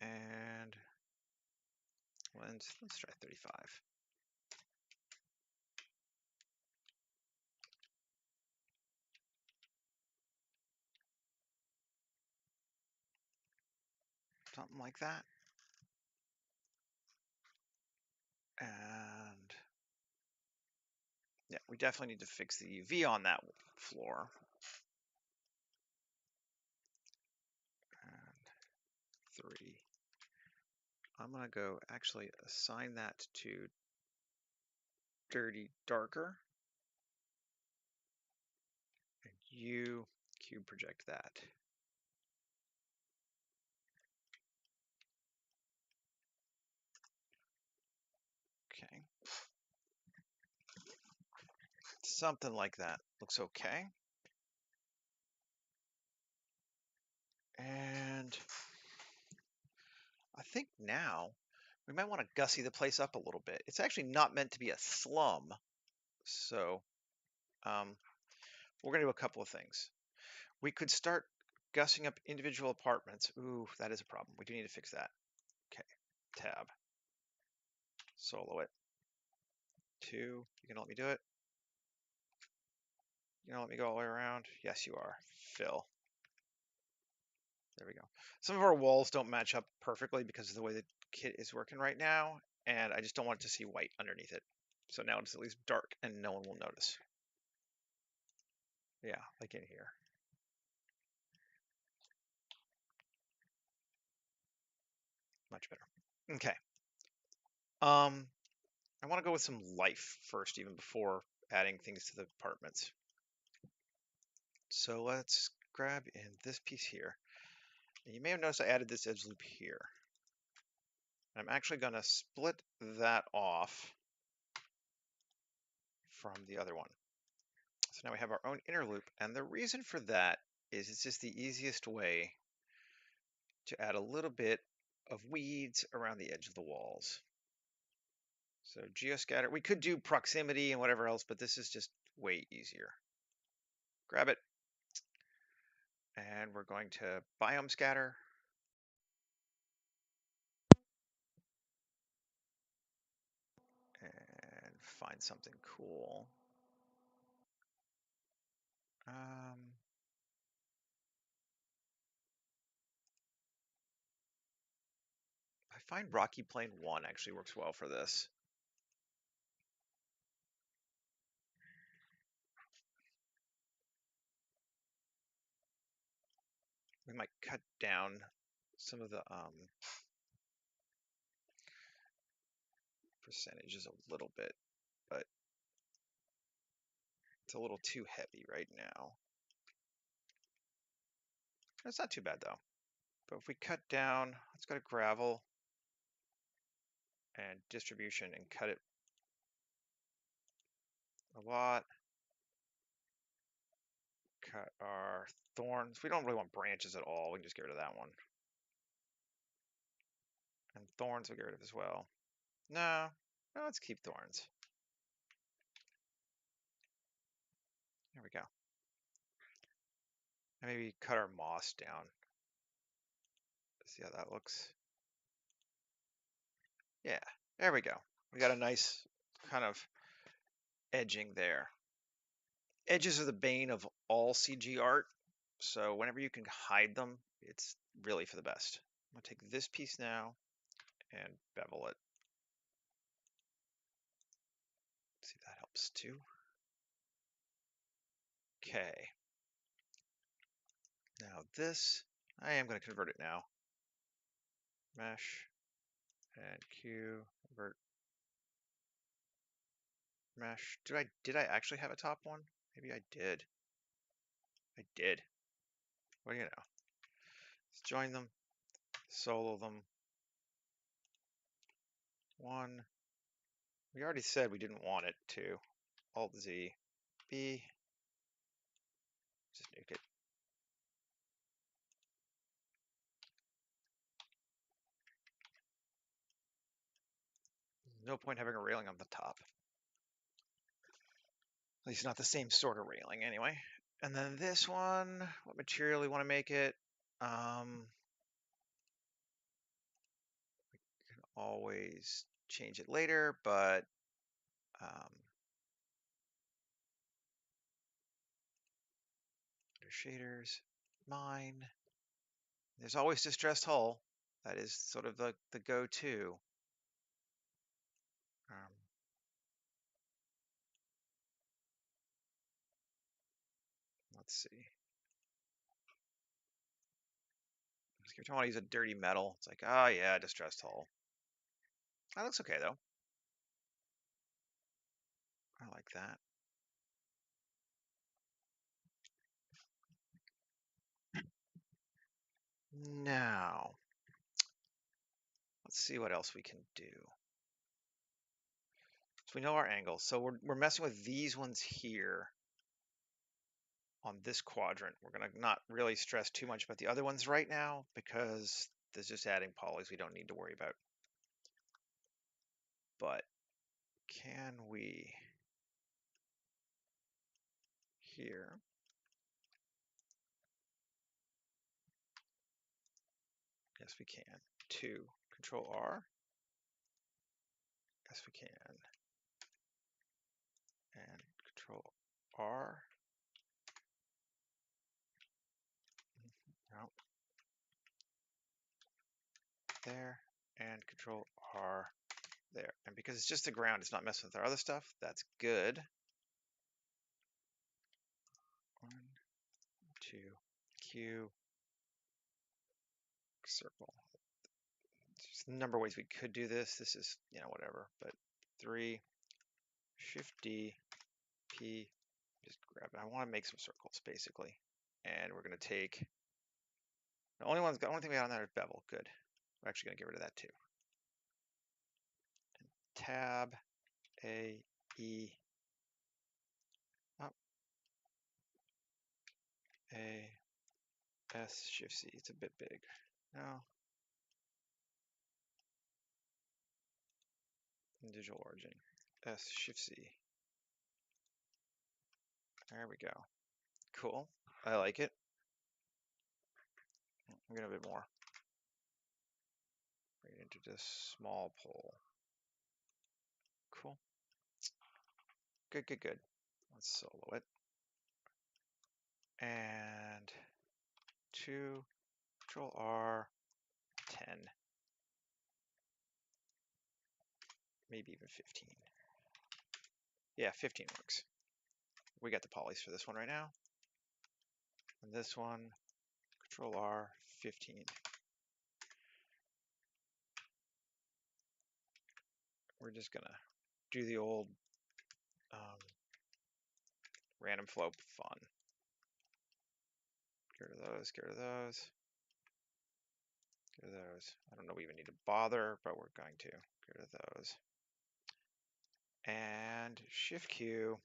And let's try 35. Something like that. And yeah, we definitely need to fix the UV on that floor. And 3. I'm gonna go actually assign that to dirty darker. And you cube project that. Okay. Something like that looks okay. And I think now we might want to gussy the place up a little bit. It's actually not meant to be a slum. So we're going to do a couple of things. We could start gussing up individual apartments. Ooh, that is a problem. We do need to fix that. Okay, tab. Solo it. 2. You gonna let me do it? You gonna let me go all the way around? Yes, you are. Fill. There we go. Some of our walls don't match up perfectly because of the way the kit is working right now, and I just don't want it to see white underneath it. So now it's at least dark and no one will notice. Yeah, like in here. Much better. Okay. I want to go with some life first, even before adding things to the apartments. So let's grab in this piece here. And you may have noticed I added this edge loop here. I'm actually going to split that off from the other one. So now we have our own inner loop. And the reason for that is it's just the easiest way to add a little bit of weeds around the edge of the walls. So geoscatter, we could do proximity and whatever else, but this is just way easier. Grab it. And we're going to biome scatter. And find something cool. I find Rocky Plain 1 actually works well for this. We might cut down some of the percentages a little bit but it's a little too heavy right now. It's not too bad though. But if we cut down, let's go to gravel and distribution and cut it a lot. Cut our thorns. We don't really want branches at all. We can just get rid of that one. And thorns we'll get rid of as well. No, let's keep thorns. There we go. And maybe cut our moss down. See how that looks? Yeah, there we go. We got a nice kind of edging there. Edges are the bane of all CG art, so whenever you can hide them, it's really for the best. I'm gonna take this piece now and bevel it. See if that helps too. Okay. Now this, I am going to convert it now. Mesh and Q, convert mesh. Did I actually have a top one? Maybe I did. I did. What do you know? Let's join them, solo them. One. We already said we didn't want it to. Alt Z, B. Just nuke it. No point having a railing on the top. At least not the same sort of railing anyway. And then this one, what material we want to make it? We can always change it later, but shaders, mine. There's always distressed hull. That is sort of the go-to. Let's see. Every time I want to use a dirty metal, it's like, oh yeah, distressed hull. That looks okay though. I like that. Now, let's see what else we can do. So we know our angles. So we're messing with these ones here on this quadrant. We're going to not really stress too much about the other ones right now because there's just adding polys we don't need to worry about. But can we here? Yes, we can. 2, Control R. Yes, we can. And Control R. No. There. And Control R there. And because it's just the ground, it's not messing with our other stuff. That's good. 1, 2, Q, circle. There's a number of ways we could do this. This is, whatever. But 3, Shift D, P, just grab it. I want to make some circles, basically. And we're going to take, the only thing we got on there is bevel. Good. We're actually going to get rid of that too. Tab, A, E, up, A, S, Shift C. It's a bit big. No. Digital origin. S, Shift C. There we go. Cool. I like it. I'm going to a bit more. Bring it into this small pole. Cool. Good, good, good. Let's solo it. And 2, Control R, 10. Maybe even 15. Yeah, 15 works. We got the polys for this one right now. And this one, Control R, 15. We're just gonna do the old Random flow, fun. Get rid of those, get rid of those. Get rid of those. I don't know we even need to bother, but we're going to. Get rid of those. And Shift Q.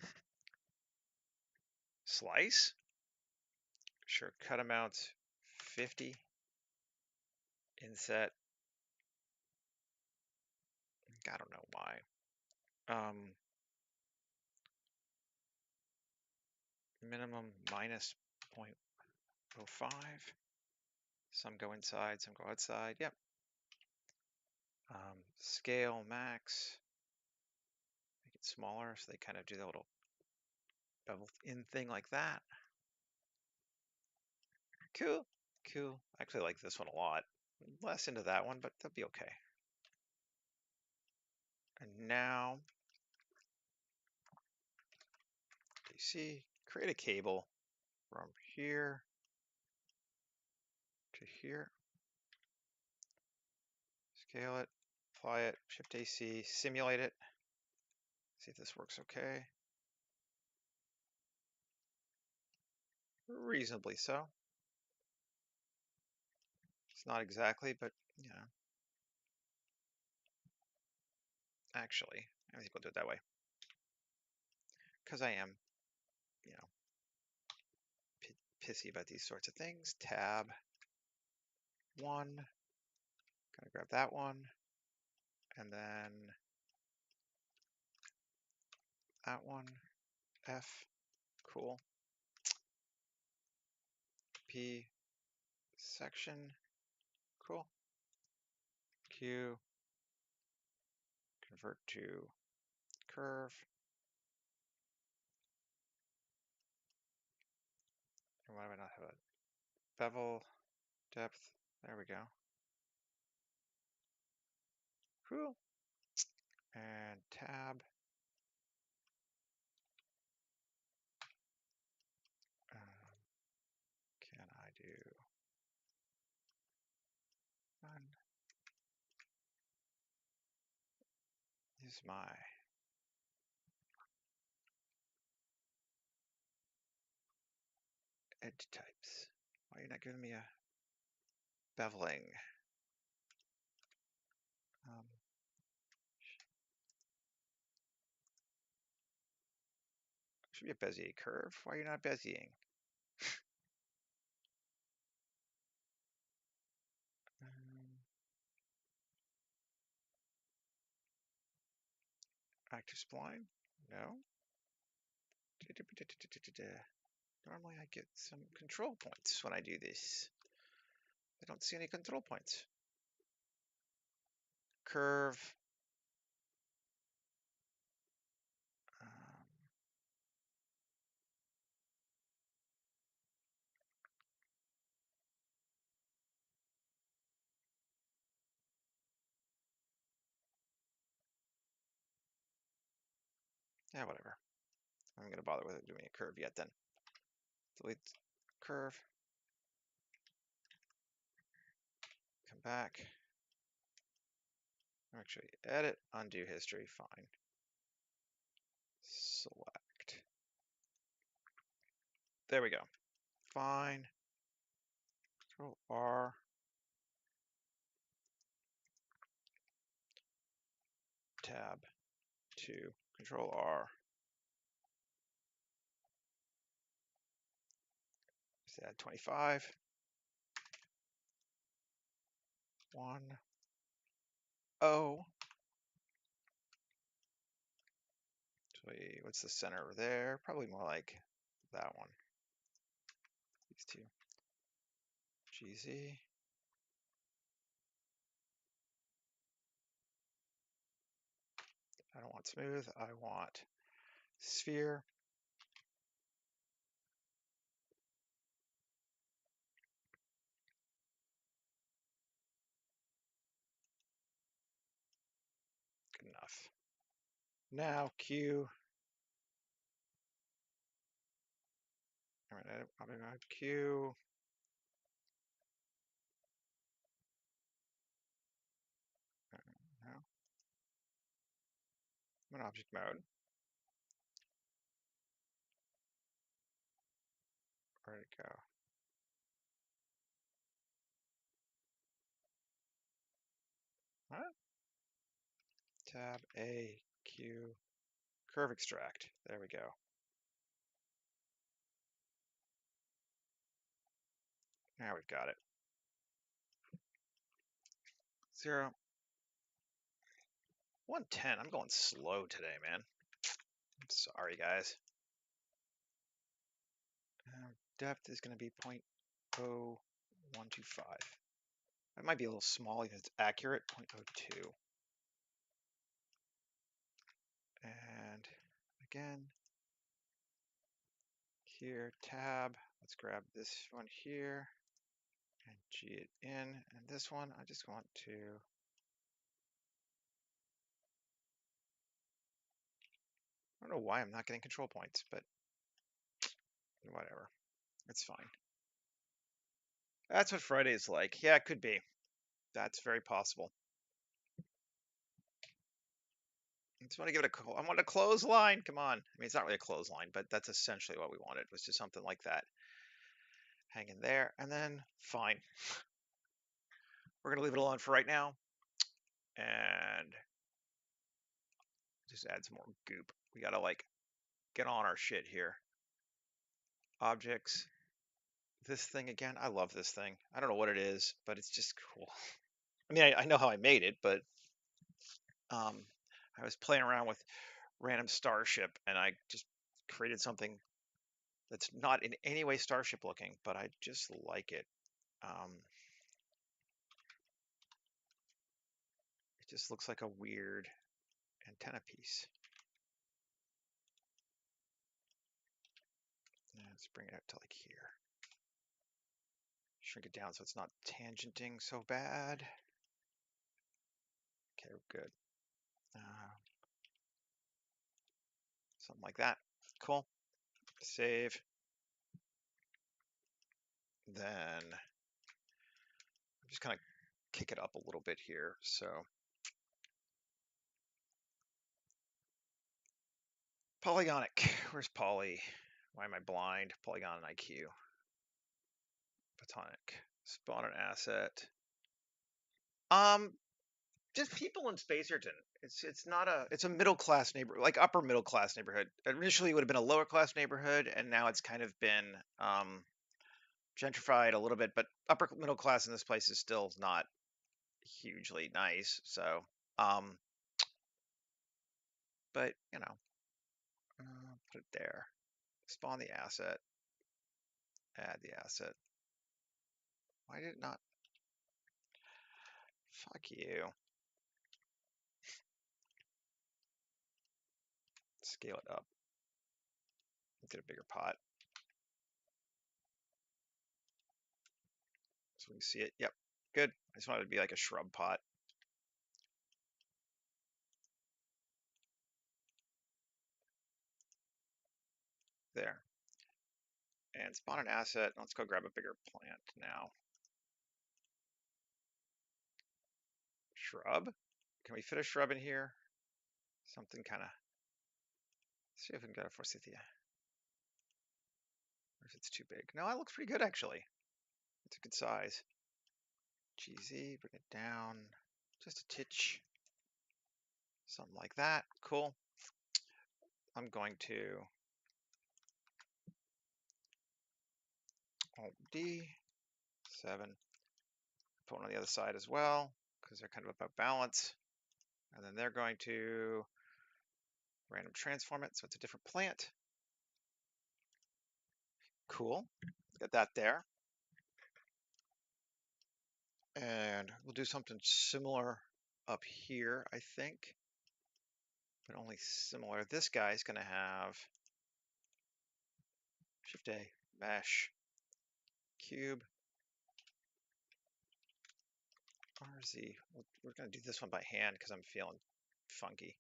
Slice. Sure, cut amounts 50. Inset. I don't know why. Minimum minus 0.05. Some go inside, some go outside. Yep. Scale max. Make it smaller so they kind of do the little bevel in thing like that. Cool. Cool. I actually like this one a lot. Less into that one, but they'll be okay. And now, you see, create a cable from here to here. Scale it, apply it, Shift AC, simulate it. See if this works okay. Reasonably so. It's not exactly, but you know. Actually, I think we'll do it that way. Because I am, you know, pissy about these sorts of things. Tab 1. Gonna grab that one. And then that one. F. Cool. P. Section. Cool. Q. Convert to curve. And why do I not have a bevel depth? There we go. Cool. And tab. Can I do one? Use my edge types. Why are you not giving me a beveling? Should be a Bezier curve. Why are you not Bezieing? Active spline? No. Normally I get some control points when I do this. I don't see any control points. Curve. Yeah, whatever. I'm going to bother with doing a curve yet then. Delete curve. Come back. Actually, edit, undo history, fine. Select. There we go. Fine. Control R. Tab 2. Control R. Let's add 25. 1. O. What's the center over there? Probably more like that one. These two. GZ. I don't want smooth. I want sphere. Good enough. Now Q. I'm going to edit Q. No. I'm in object mode. we go. Huh? Tab A, Q, curve extract. There we go. Now we've got it. 0, 110. I'm going slow today, man. I'm sorry, guys. Depth is going to be 0.0125. That might be a little small because it's accurate, 0.02. And again, here, tab. Let's grab this one here and G it in. And this one, I just want to, I don't know why I'm not getting control points, but whatever. It's fine. That's what Friday is like. Yeah, it could be. That's very possible. I just want to give it a, I want a clothesline. Come on. I mean, it's not really a clothesline, but that's essentially what we wanted, was just something like that. Hang in there, and then fine. We're going to leave it alone for right now. And just add some more goop. We got to like get on our shit here. Objects. This thing again. I love this thing. I don't know what it is, but it's just cool. I mean, I know how I made it, but I was playing around with random starship and I just created something that's not in any way starship looking, but I just like it. It just looks like a weird antenna piece. And let's bring it up to like here. Shrink it down so it's not tangenting so bad. Okay, we're good. Something like that. Cool. Save. Then I'm just kind of kick it up a little bit here. So polygonic. Where's poly? Why am I blind? Polygon and IQ. Platonic. Spawn an asset. Just people in Spacerton. It's not a, it's a middle class neighborhood, like upper middle class neighborhood. Initially it would have been a lower class neighborhood, and now it's kind of been gentrified a little bit, but upper middle class in this place is still not hugely nice. So but you know, put it there. Spawn the asset. Add the asset. Why did it not? Fuck you. Scale it up. Get a bigger pot. So we can see it. Yep. Good. I just wanted it to be like a shrub pot. There. And spawn an asset. Let's go grab a bigger plant now. Shrub? Can we fit a shrub in here? Something kind of. See if we can get a forsythia. Or if it's too big. No, that looks pretty good actually. It's a good size. GZ, bring it down just a titch. Something like that. Cool. I'm going to Alt D, 7. Put one on the other side as well, because they're kind of about balance. And then they're going to random transform it, so it's a different plant. Cool. Get that there. And we'll do something similar up here, I think. But only similar. This guy's going to have Shift A, Mesh, Cube, RZ. We're going to do this one by hand because I'm feeling funky.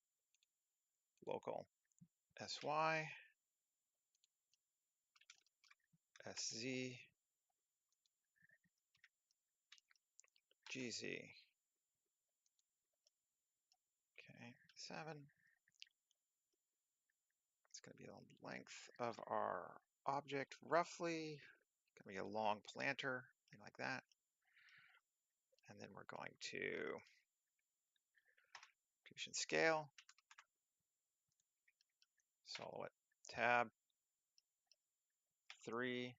Local, SY, SZ, GZ. Okay, 7. It's going to be the length of our object roughly. gonna be a long planter, thing like that. And then we're going to rotation scale, solo it, tab 3,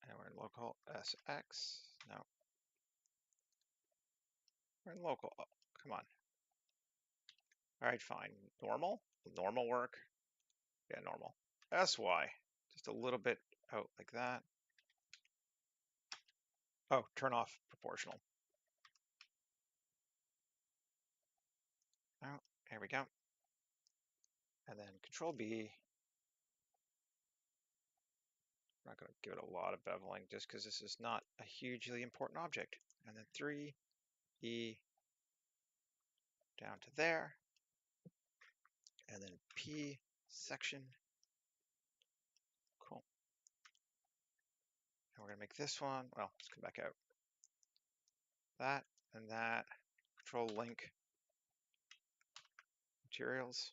and we're in local SX. No, we're in local. Oh, come on. All right, fine. Normal? Will normal work? Yeah, normal. SY. Just a little bit out like that. Oh, turn off proportional. Oh, there we go. And then Control B. I'm not going to give it a lot of beveling just because this is not a hugely important object. And then 3E down to there. And then P section. Cool. And we're going to make this one, well, let's come back out. That and that. Control link materials.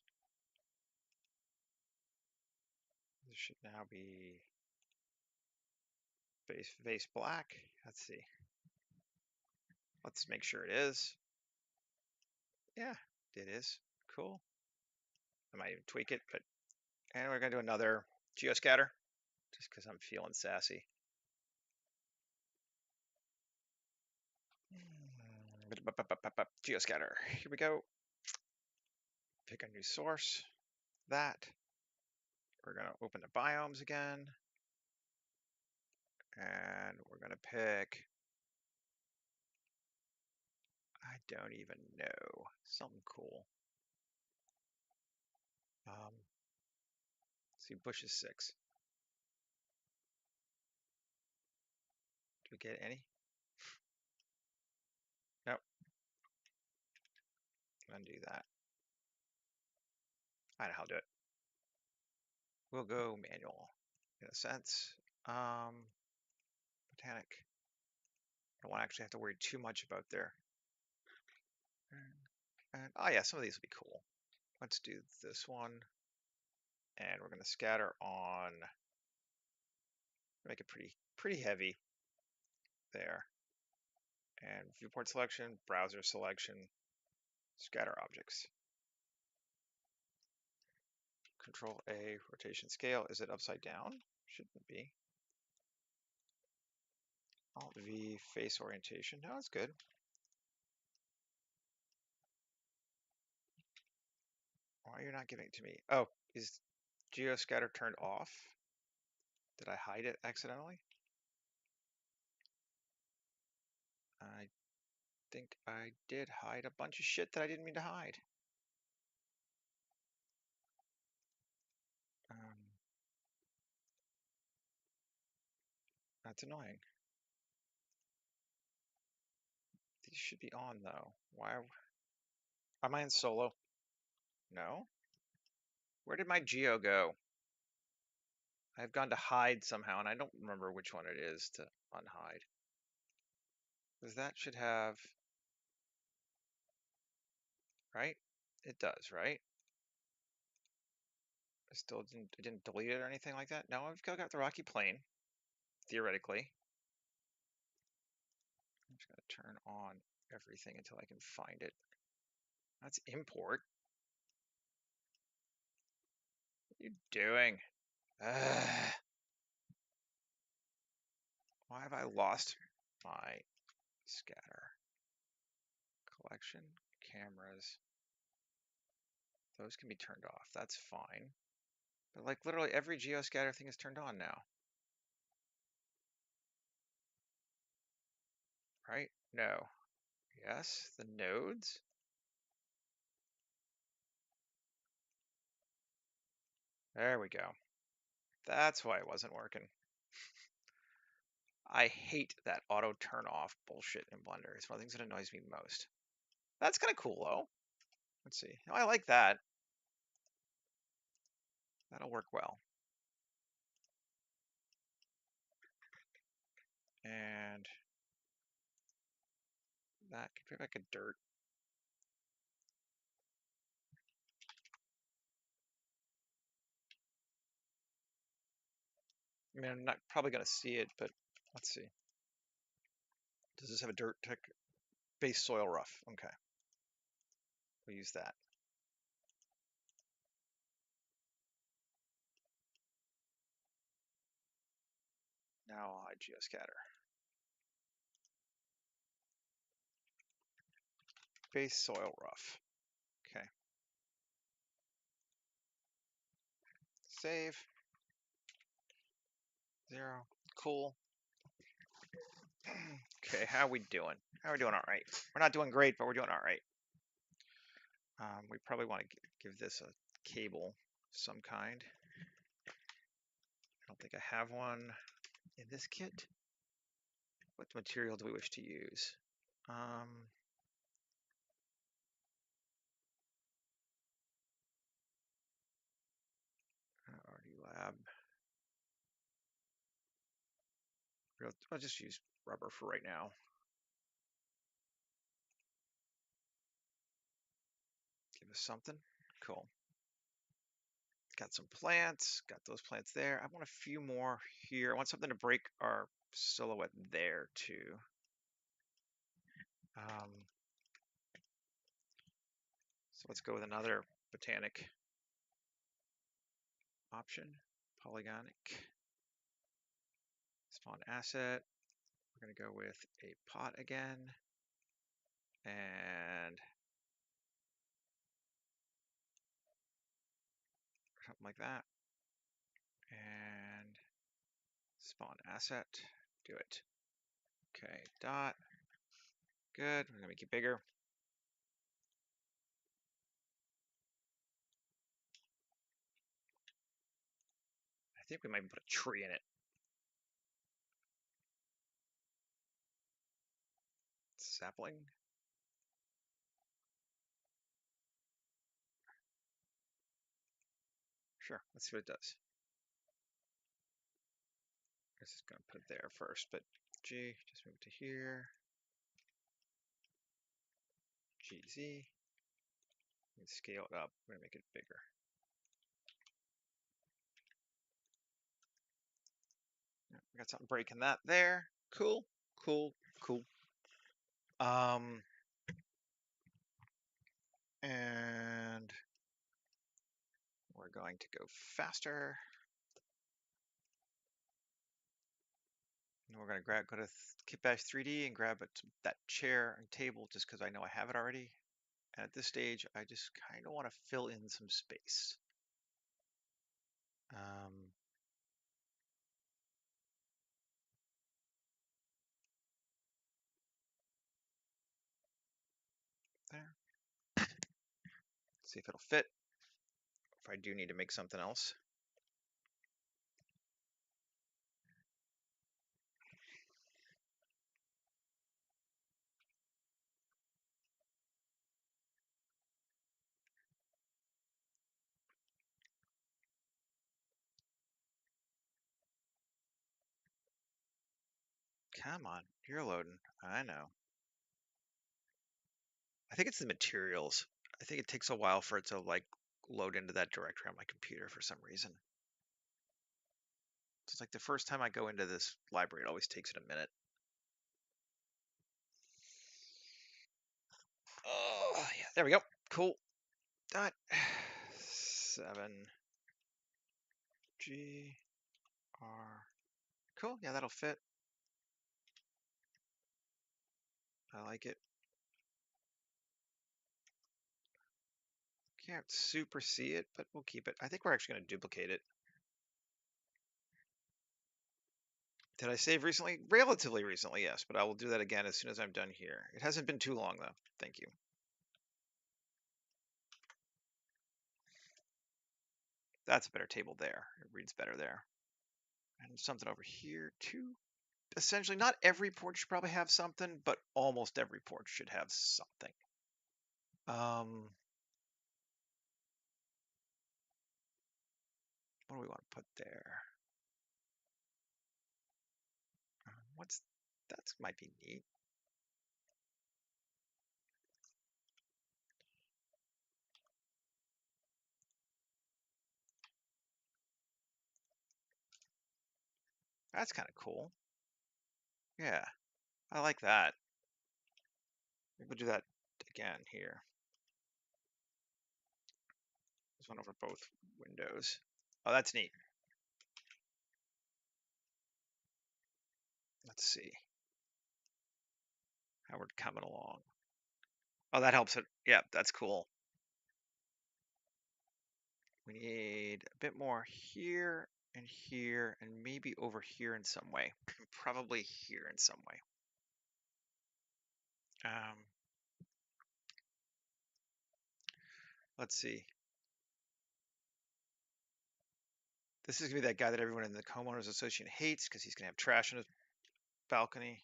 This should now be base black. Let's see. Let's make sure it is. Yeah, it is. Cool. I might even tweak it, but and we're gonna do another geoscatter just because I'm feeling sassy. Geoscatter. Here we go. Pick a new source. That. We're gonna open the biomes again. And we're gonna pick, I don't even know, something cool. Let's see, bush is 6. Do we get any? Nope. Undo that. I know how to do it. We'll go manual in a sense. Botanic. I don't want to actually have to worry too much about there. And oh yeah, some of these will be cool. Let's do this one. And we're going to scatter on, make it pretty heavy there. And viewport selection, browser selection, scatter objects. Control A, rotation scale. Is it upside down? Shouldn't be. Alt V, face orientation. No, that's good. Why are you not giving it to me? Oh, is geoscatter turned off? Did I hide it accidentally? I think I did hide a bunch of shit that I didn't mean to hide. That's annoying. These should be on though. Why am I in solo? No. Where did my geo go? I've gone to hide somehow, and I don't remember which one it is to unhide. Because that should have, right? It does, right? I didn't delete it or anything like that. No, I've got the rocky plain, theoretically. I'm just gonna turn on everything until I can find it. That's import. What are you doing? Ugh. Why have I lost my scatter? Collection, cameras. Those can be turned off. That's fine. But like literally every geoscatter thing is turned on now. Right? No. Yes, the nodes. There we go. That's why it wasn't working. I hate that auto turn off bullshit in Blender. It's one of the things that annoys me most. That's kind of cool though. Let's see. Oh, I like that. That'll work well. And that could be like a dirt. I mean, I'm not probably going to see it, but let's see. Does this have a dirt tech base soil rough? Okay, we'll use that. Now I'll hide geoscatter. Base soil rough. Okay. Save. 0. Cool. Okay, how are we doing? How are we doing? All right. We're not doing great, but we're doing all right. We probably want to give this a cable of some kind. I don't think I have one in this kit. What material do we wish to use? RD lab. I'll just use rubber for right now. Give us something. Cool. Got some plants. Got those plants there. I want a few more here. I want something to break our silhouette there too. So let's go with another botanic option. Polygonic. Spawn asset. We're going to go with a pot again. And something like that. And spawn asset. Do it. Okay, dot. Good. We're going to make it bigger. I think we might put a tree in it. Sapling. Sure, let's see what it does. I guess it's going to put it there first, but G, just move it to here. GZ. And scale it up. We're going to make it bigger. Yeah, we got something breaking that there. Cool, cool, cool. And we're going to go faster. And we're going to go to Kitbash 3D and grab that chair and table just because I know I have it already. And at this stage, I just kind of want to fill in some space. There. See if it'll fit. If I do need to make something else. Come on, you're loading. I know. I think it's the materials. I think it takes a while for it to like load into that directory on my computer for some reason. It's like the first time I go into this library, it always takes it a minute. Oh, yeah, there we go. Cool. Dot 7 G R. Cool. Yeah, that'll fit. I like it. Can't super see it, but we'll keep it. I think we're actually going to duplicate it. Did I save recently? Relatively recently, yes, but I will do that again as soon as I'm done here. It hasn't been too long, though. Thank you. That's a better table there. It reads better there. And something over here, too. Essentially, not every port should probably have something, but almost every port should have something. What do we want to put there? That might be neat. That's kind of cool. Yeah, I like that. Maybe we'll do that again here. This one over both windows. Oh, that's neat. Let's see how we're coming along. Oh, that helps it. Yeah, that's cool. We need a bit more here and maybe over here in some way. Probably here in some way. Let's see. This is gonna be that guy that everyone in the homeowners association hates because he's gonna have trash in his balcony.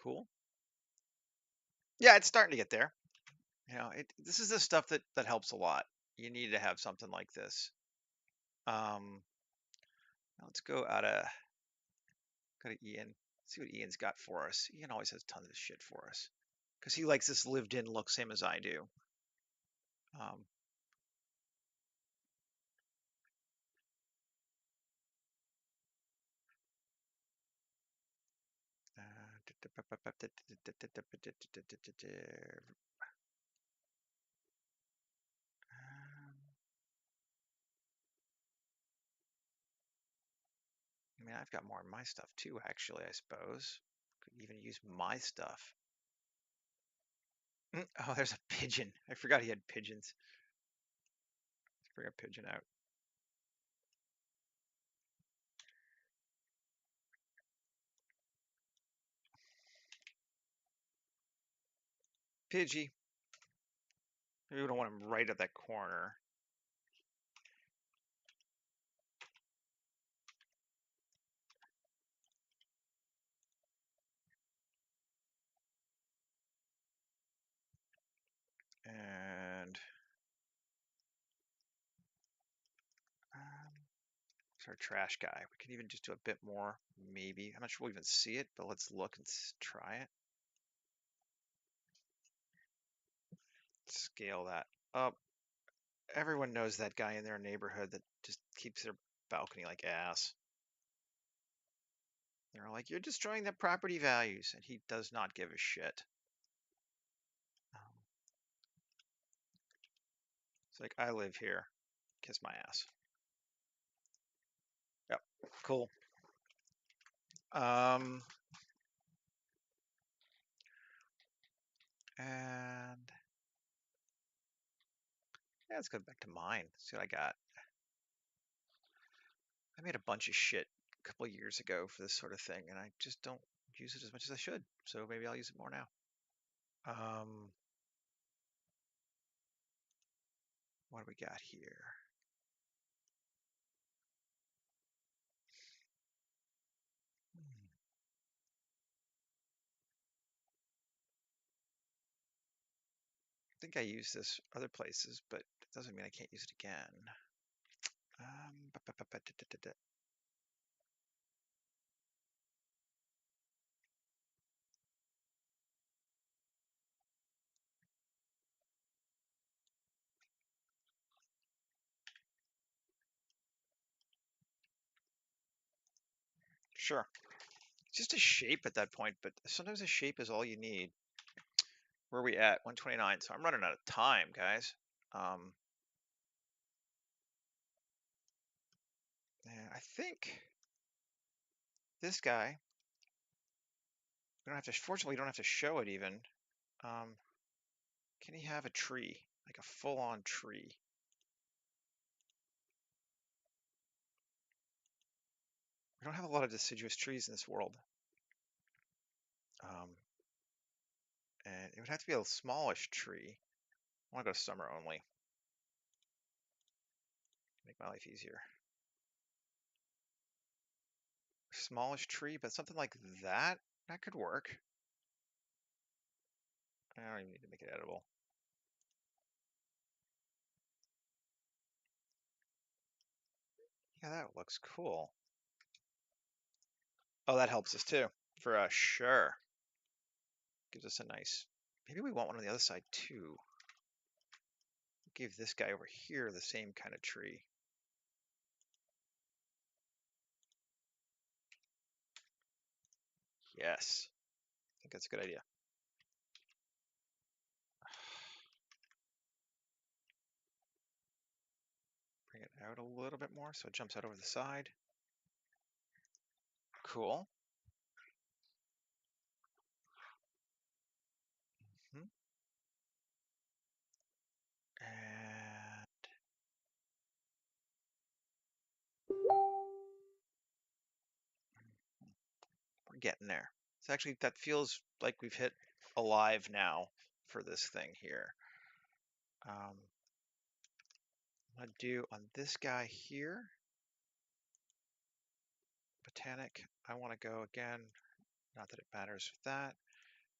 Cool. Yeah, it's starting to get there. You know, this is the stuff that helps a lot. You need to have something like this. Um, let's go go to Ian. See what Ian's got for us. Ian always has tons of shit for us because he likes this lived-in look, same as I do. Um, I mean, I've got more of my stuff too, actually, I suppose. Could even use my stuff. Oh, there's a pigeon. I forgot he had pigeons. Let's bring a pigeon out. Pidgey. Maybe we don't want him right at that corner. And it's our trash guy. We can even just do a bit more, maybe. I'm not sure we'll even see it, but let's look and try it. Scale that up. Everyone knows that guy in their neighborhood that just keeps their balcony like ass. They're like, you're destroying the property values, and he does not give a shit. It's like, I live here. Kiss my ass. Yep, cool. And yeah, let's go back to mine. See what I got. I made a bunch of shit a couple of years ago for this sort of thing, and I just don't use it as much as I should. So maybe I'll use it more now. What do we got here? I think I use this other places, but it doesn't mean I can't use it again. Sure. It's just a shape at that point, but sometimes a shape is all you need. Where are we at? 129. So I'm running out of time, guys. Yeah, I think this guy, we don't have to, fortunately, we don't have to show it even. Can he have a tree? Like a full-on tree? We don't have a lot of deciduous trees in this world. And it would have to be a smallish tree. I want to go summer only. Make my life easier. Smallish tree, but something like that, that could work. I don't even need to make it edible. Yeah, that looks cool. Oh, that helps us too. For sure. Gives us a nice, maybe we want one on the other side too. Give this guy over here the same kind of tree. Yes, I think that's a good idea. Bring it out a little bit more so it jumps out over the side. Cool. Hmm. And we're getting there. So actually that feels like we've hit alive now for this thing here. I'm gonna do on this guy here, Botanic, I want to go again, not that it matters with that,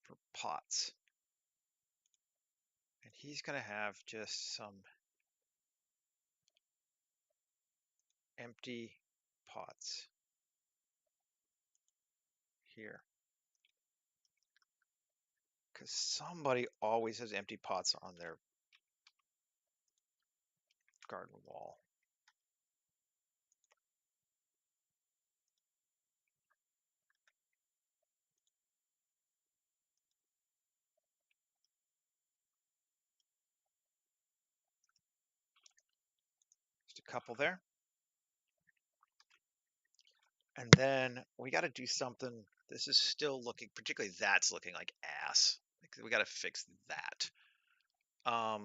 for pots. And he's gonna have just some empty pots here. Because somebody always has empty pots on their garden wall. Just a couple there. And then we got to do something. This is still looking, particularly that's looking like ass. Like we got to fix that. I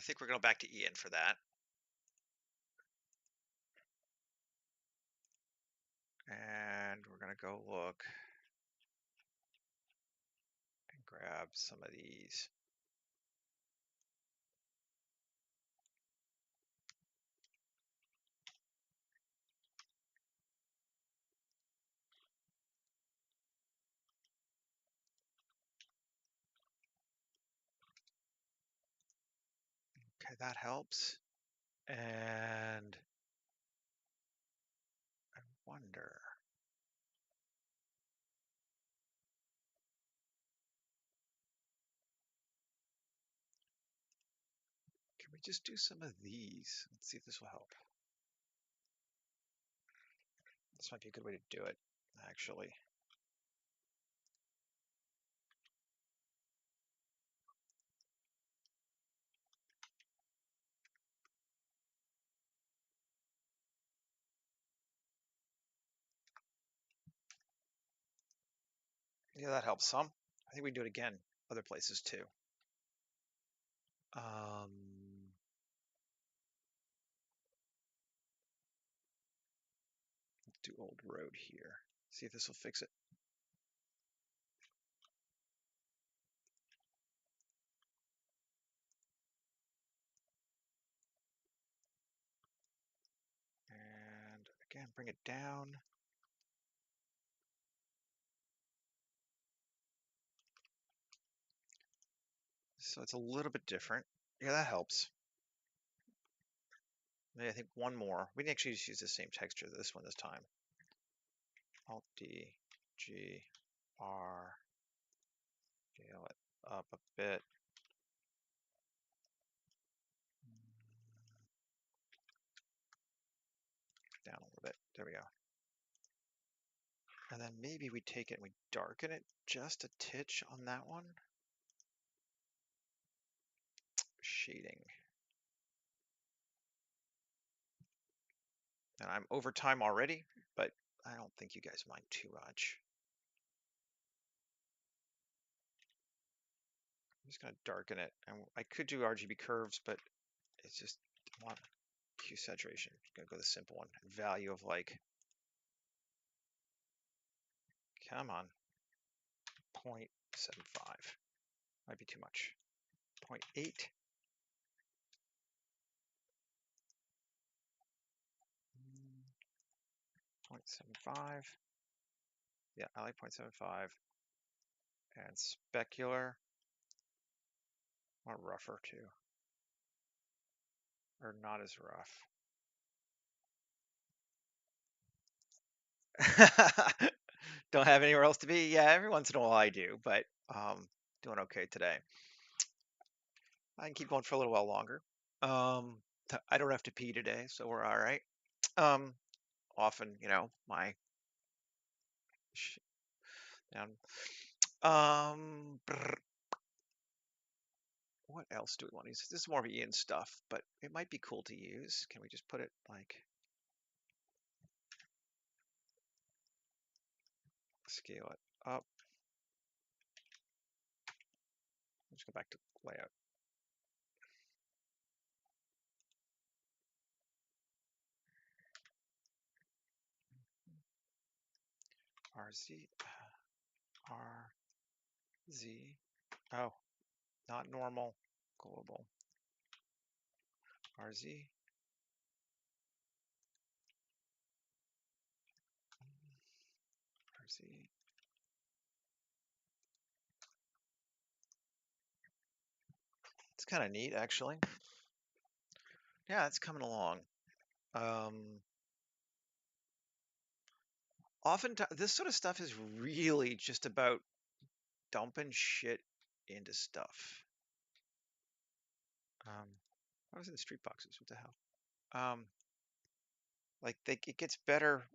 think we're going back to Ian for that. And we're going to go look and grab some of these. Okay, that helps. And I wonder. Can we just do some of these? Let's see if this will help. This might be a good way to do it, actually. Yeah, that helps some. I think we can do it again other places too. Do old road here. See if this will fix it. And again, bring it down. So it's a little bit different. Yeah, that helps. Maybe I think one more. We can actually just use the same texture this time. Alt D, G, R. Scale it up a bit. Down a little bit. There we go. And then maybe we take it and we darken it just a titch on that one. Shading. And I'm over time already, but I don't think you guys mind too much. I'm just going to darken it. And I could do RGB curves, but it's just I want hue saturation. I'm going to go the simple one. Value of like, come on, 0.75. Might be too much. 0.8. 0.75. Yeah, I like 0.75. And specular. Or rougher too. Or not as rough. Don't have anywhere else to be? Yeah, every once in a while I do, but doing okay today. I can keep going for a little while longer. Um, I don't have to pee today, so we're all right. Um, often, my sh down. What else do we want to use? This is more of Ian stuff, but it might be cool to use. Can we just put it like scale it up? Let's go back to layout. RZ, RZ. Oh, not normal, global. RZ. RZ. It's kind of neat, actually. Yeah, it's coming along. Oftentimes, this sort of stuff is really just about dumping shit into stuff. I was in street boxes. What the hell? Like it gets better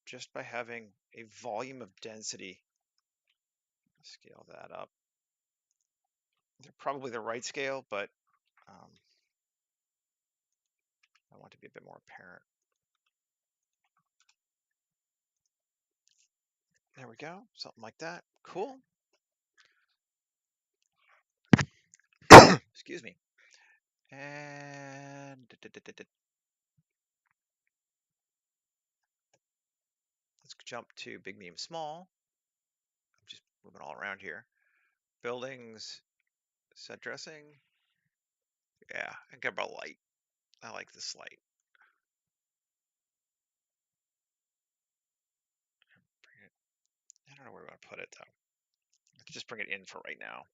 just by having a volume of density. Scale that up. They're probably the right scale, but I want to be a bit more apparent. There we go. Something like that. Cool. Excuse me. And let's jump to big, medium, small. I'm just moving all around here. Buildings, set dressing. Yeah, I got about light. I like this light. I don't know where we want to put it though. Let's just bring it in for right now.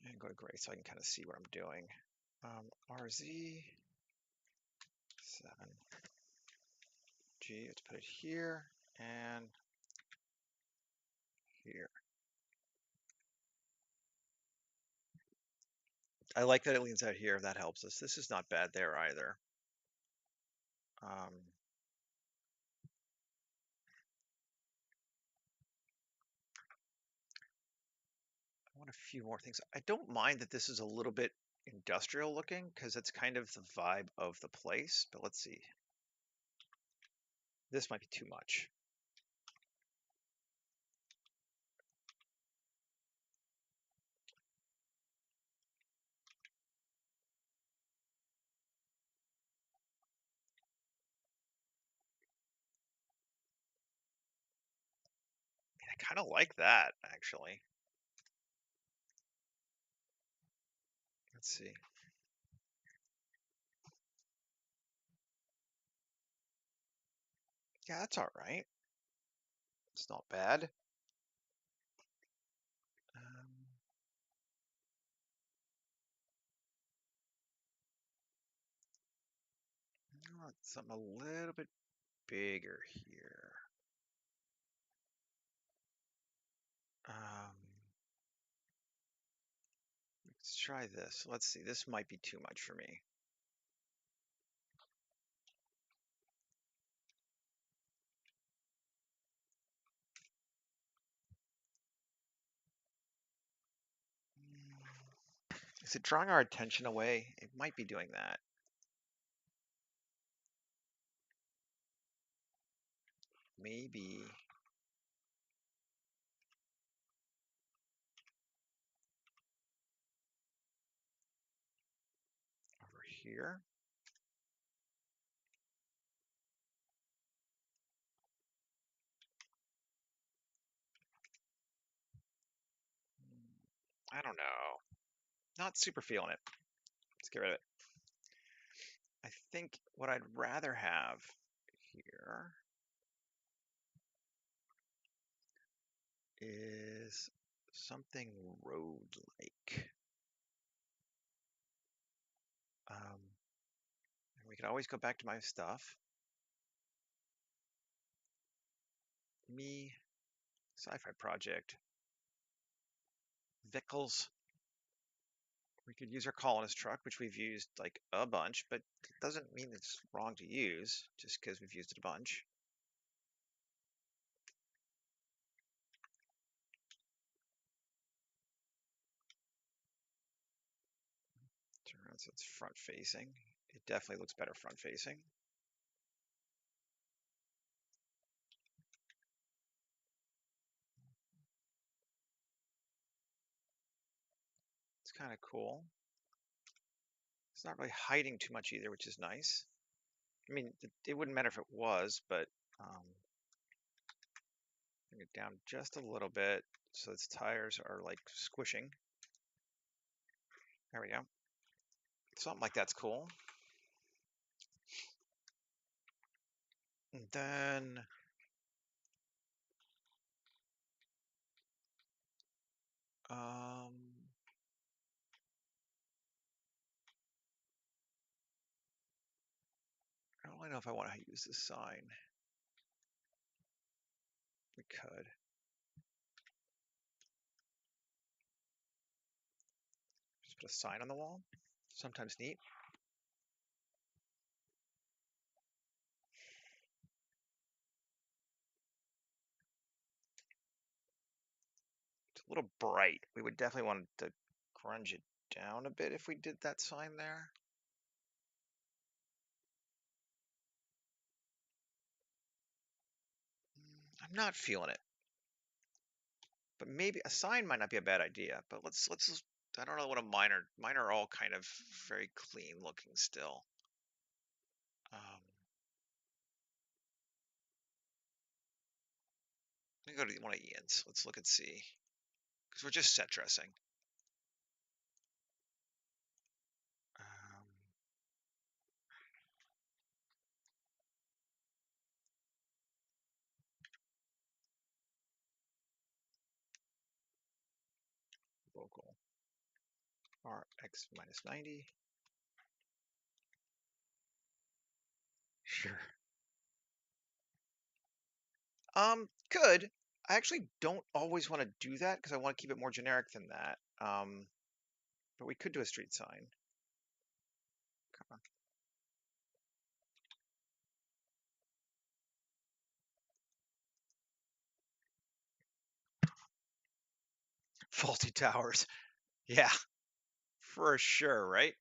And go to gray so I can kind of see what I'm doing. RZ 7G. Let's put it here and here. I like that it leans out here. That helps us. This is not bad there either. I want a few more things. I don't mind that this is a little bit industrial looking because it's kind of the vibe of the place. But let's see. This might be too much. I kind of like that actually. Let's see. Yeah, that's all right. It's not bad. I want something a little bit bigger here. Let's try this. Let's see. This might be too much for me. Is it drawing our attention away? It might be doing that. Maybe. Over here. I don't know. Not super feeling it. Let's get rid of it. I think what I'd rather have here is something road-like. And we can always go back to my stuff. Me, sci-fi project. Vehicles. We could use our colonist truck, which we've used like a bunch, but it doesn't mean it's wrong to use just because we've used it a bunch. Turn around so it's front facing. It definitely looks better front facing. It's kind of cool. It's not really hiding too much either, which is nice. I mean, it wouldn't matter if it was, but bring it down just a little bit so its tires are like squishing. There we go. Something like that's cool. And then I don't really know if I want to use this sign. We could. Just put a sign on the wall. Sometimes neat. It's a little bright. We would definitely want to grunge it down a bit if we did that sign there. I'm not feeling it. But maybe a sign might not be a bad idea. But let's I don't know what a mine are all kind of very clean looking still. Let me go to one of Ian's. Let's look and see. Because we're just set dressing. Um, local RX minus 90. Sure. Could. I actually don't always want to do that because I want to keep it more generic than that. But we could do a street sign. Come on. Faulty towers. Yeah, for sure, right?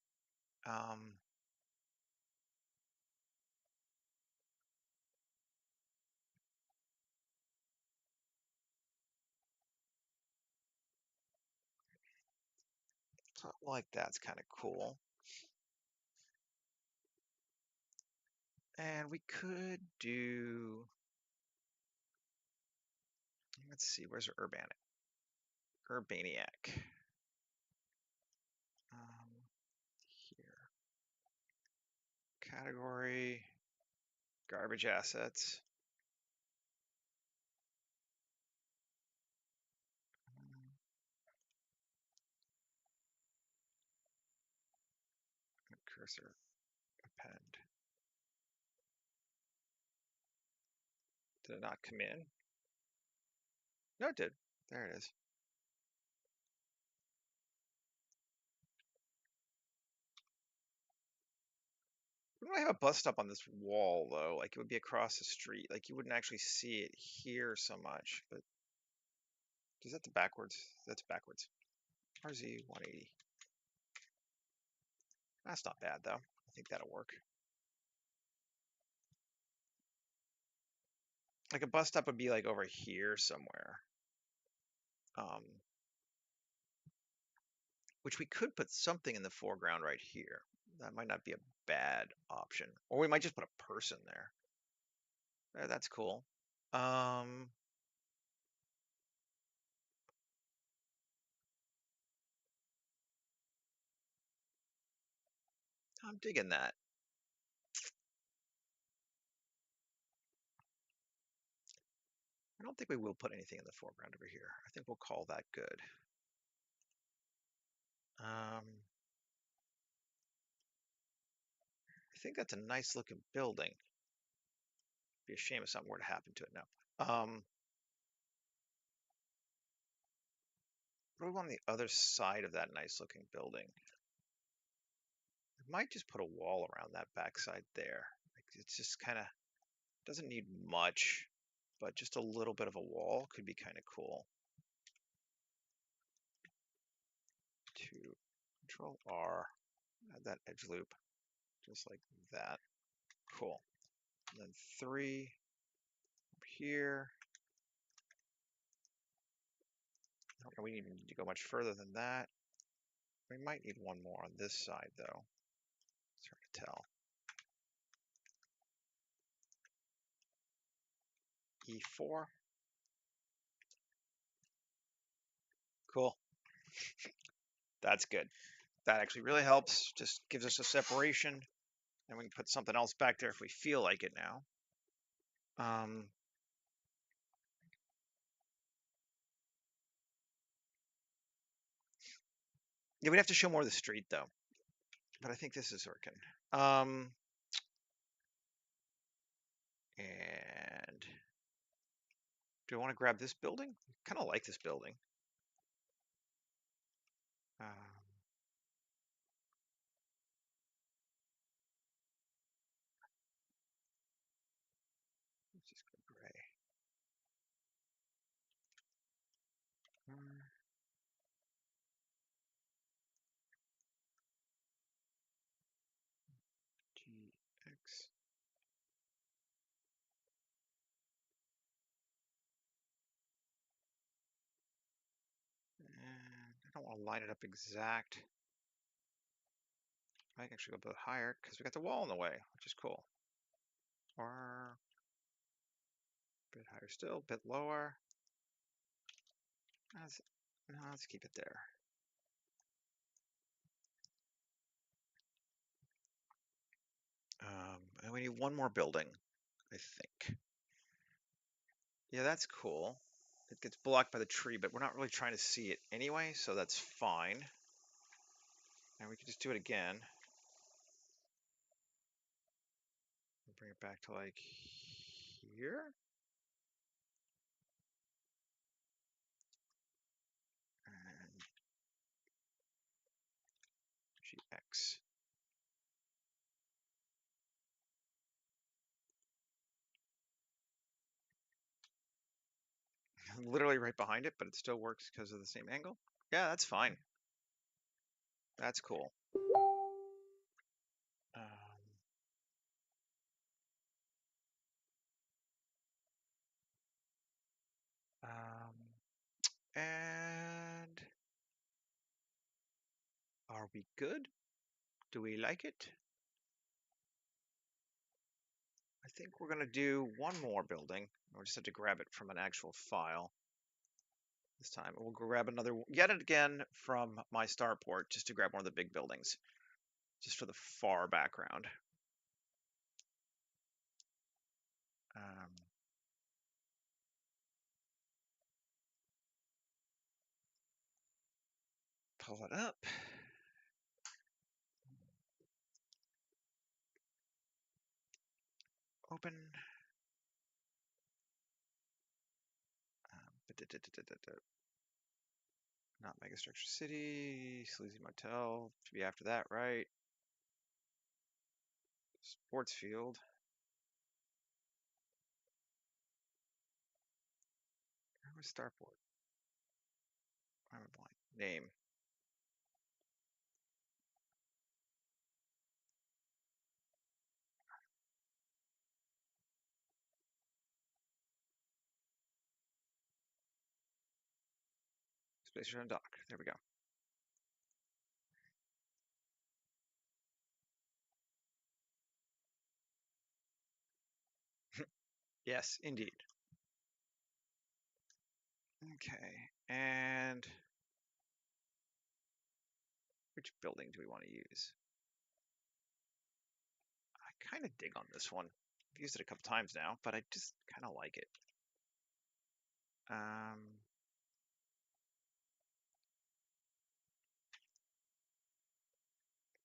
Um, something like that's kind of cool. And we could do, let's see, where's our Urbaniac? Here. Category, garbage assets. Cursor, append. Did it not come in? No, it did. There it is. We don't have a bus stop on this wall though. Like it would be across the street. Like you wouldn't actually see it here so much. But is that the backwards? That's backwards. RZ 180. That's not bad though. I think that'll work. Like a bus stop would be like over here somewhere. Um, which we could put something in the foreground right here. That might not be a bad option. Or we might just put a person there. That's cool. I'm digging that. I don't think we will put anything in the foreground over here. I think we'll call that good. I think that's a nice looking building. Be a shame if something were to happen to it now. What do we want on the other side of that nice looking building? I might just put a wall around that backside there. Like, it's just kind of doesn't need much, but just a little bit of a wall could be kind of cool. To Control R, add that edge loop, just like that. Cool. And then 3 up here. I don't know, we need to go much further than that. We might need one more on this side, though. It's hard to tell. E4. Cool. That's good. That actually really helps. Just gives us a separation. And we can put something else back there if we feel like it now. Yeah, we'd have to show more of the street, though. But I think this is working. And do I want to grab this building? Kind of like this building. Let's just go gray. GX. And I don't want to line it up exact. I can actually go a bit higher because we got the wall in the way, which is cool. Or a bit higher still, a bit lower. Let's keep it there. And we need one more building, I think. Yeah, that's cool. It gets blocked by the tree, but we're not really trying to see it anyway, so that's fine. And we can just do it again. Bring it back to like here. And GX. Literally right behind it, but it still works because of the same angle. Yeah, that's fine. That's cool. And are we good? Do we like it? I think we're going to do one more building. We'll just have to grab it from an actual file this time. We'll grab another, yet again, from my starport, just to grab one of the big buildings, just for the far background. Pull it up. Open. Not Megastructure City, Sleazy Motel, should be after that, right? Sports Field. Where was Starport? I'm blind. Name. Space Station Dock. There we go. Yes, indeed. Okay, and which building do we want to use? I kind of dig on this one. I've used it a couple times now, but I just kind of like it.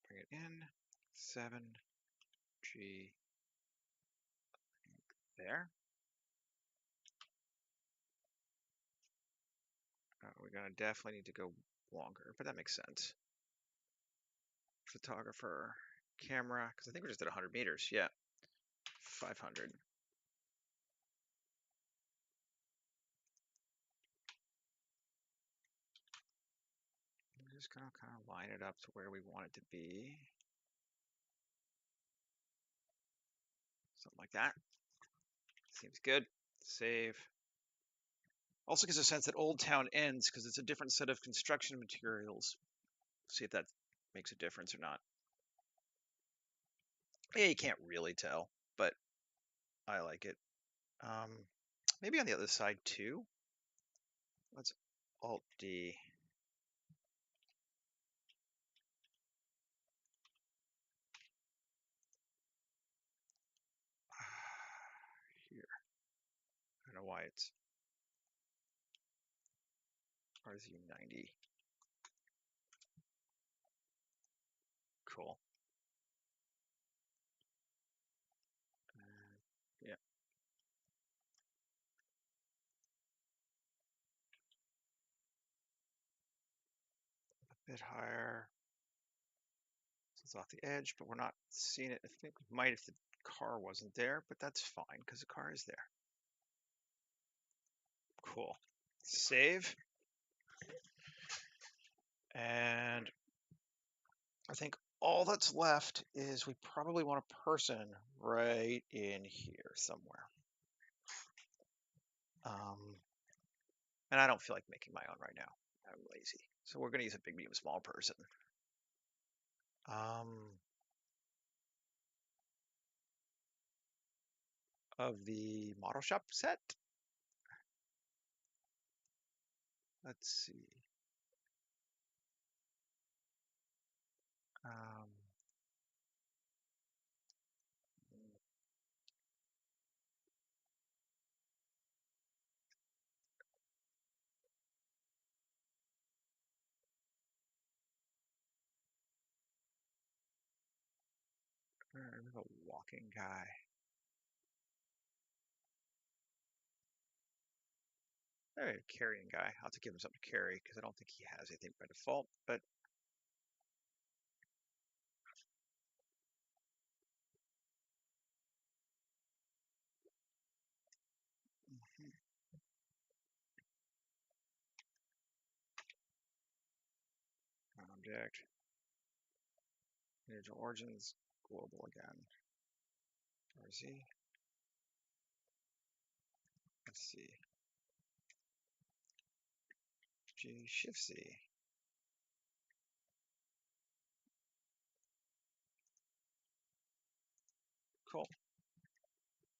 Bring it in. 7G. There. we're gonna definitely need to go longer, but that makes sense. Photographer, camera, because I think we're just at 100 meters. Yeah, 500. We're just gonna kind of line it up to where we want it to be. Something like that. Seems good. Save. Also gives a sense that Old Town ends because it's a different set of construction materials. See if that makes a difference or not. Yeah, you can't really tell, but I like it. Maybe on the other side too. Let's Alt D. Here. I don't know why it's RZ90. Cool. Yeah, a bit higher. So it's off the edge, but we're not seeing it. I think we might if the car wasn't there, but that's fine because the car is there. Cool. Save. And I think all that's left is we probably want a person right in here somewhere. And I don't feel like making my own right now. I'm lazy. So we're going to use a big, medium, small person. Of the model shop set. Let's see. There's a walking guy. There, a carrying guy. I'll have to give him something to carry because I don't think he has anything by default, but object. Individual origins, global again. RZ. Let's see. G, Shift C. Cool.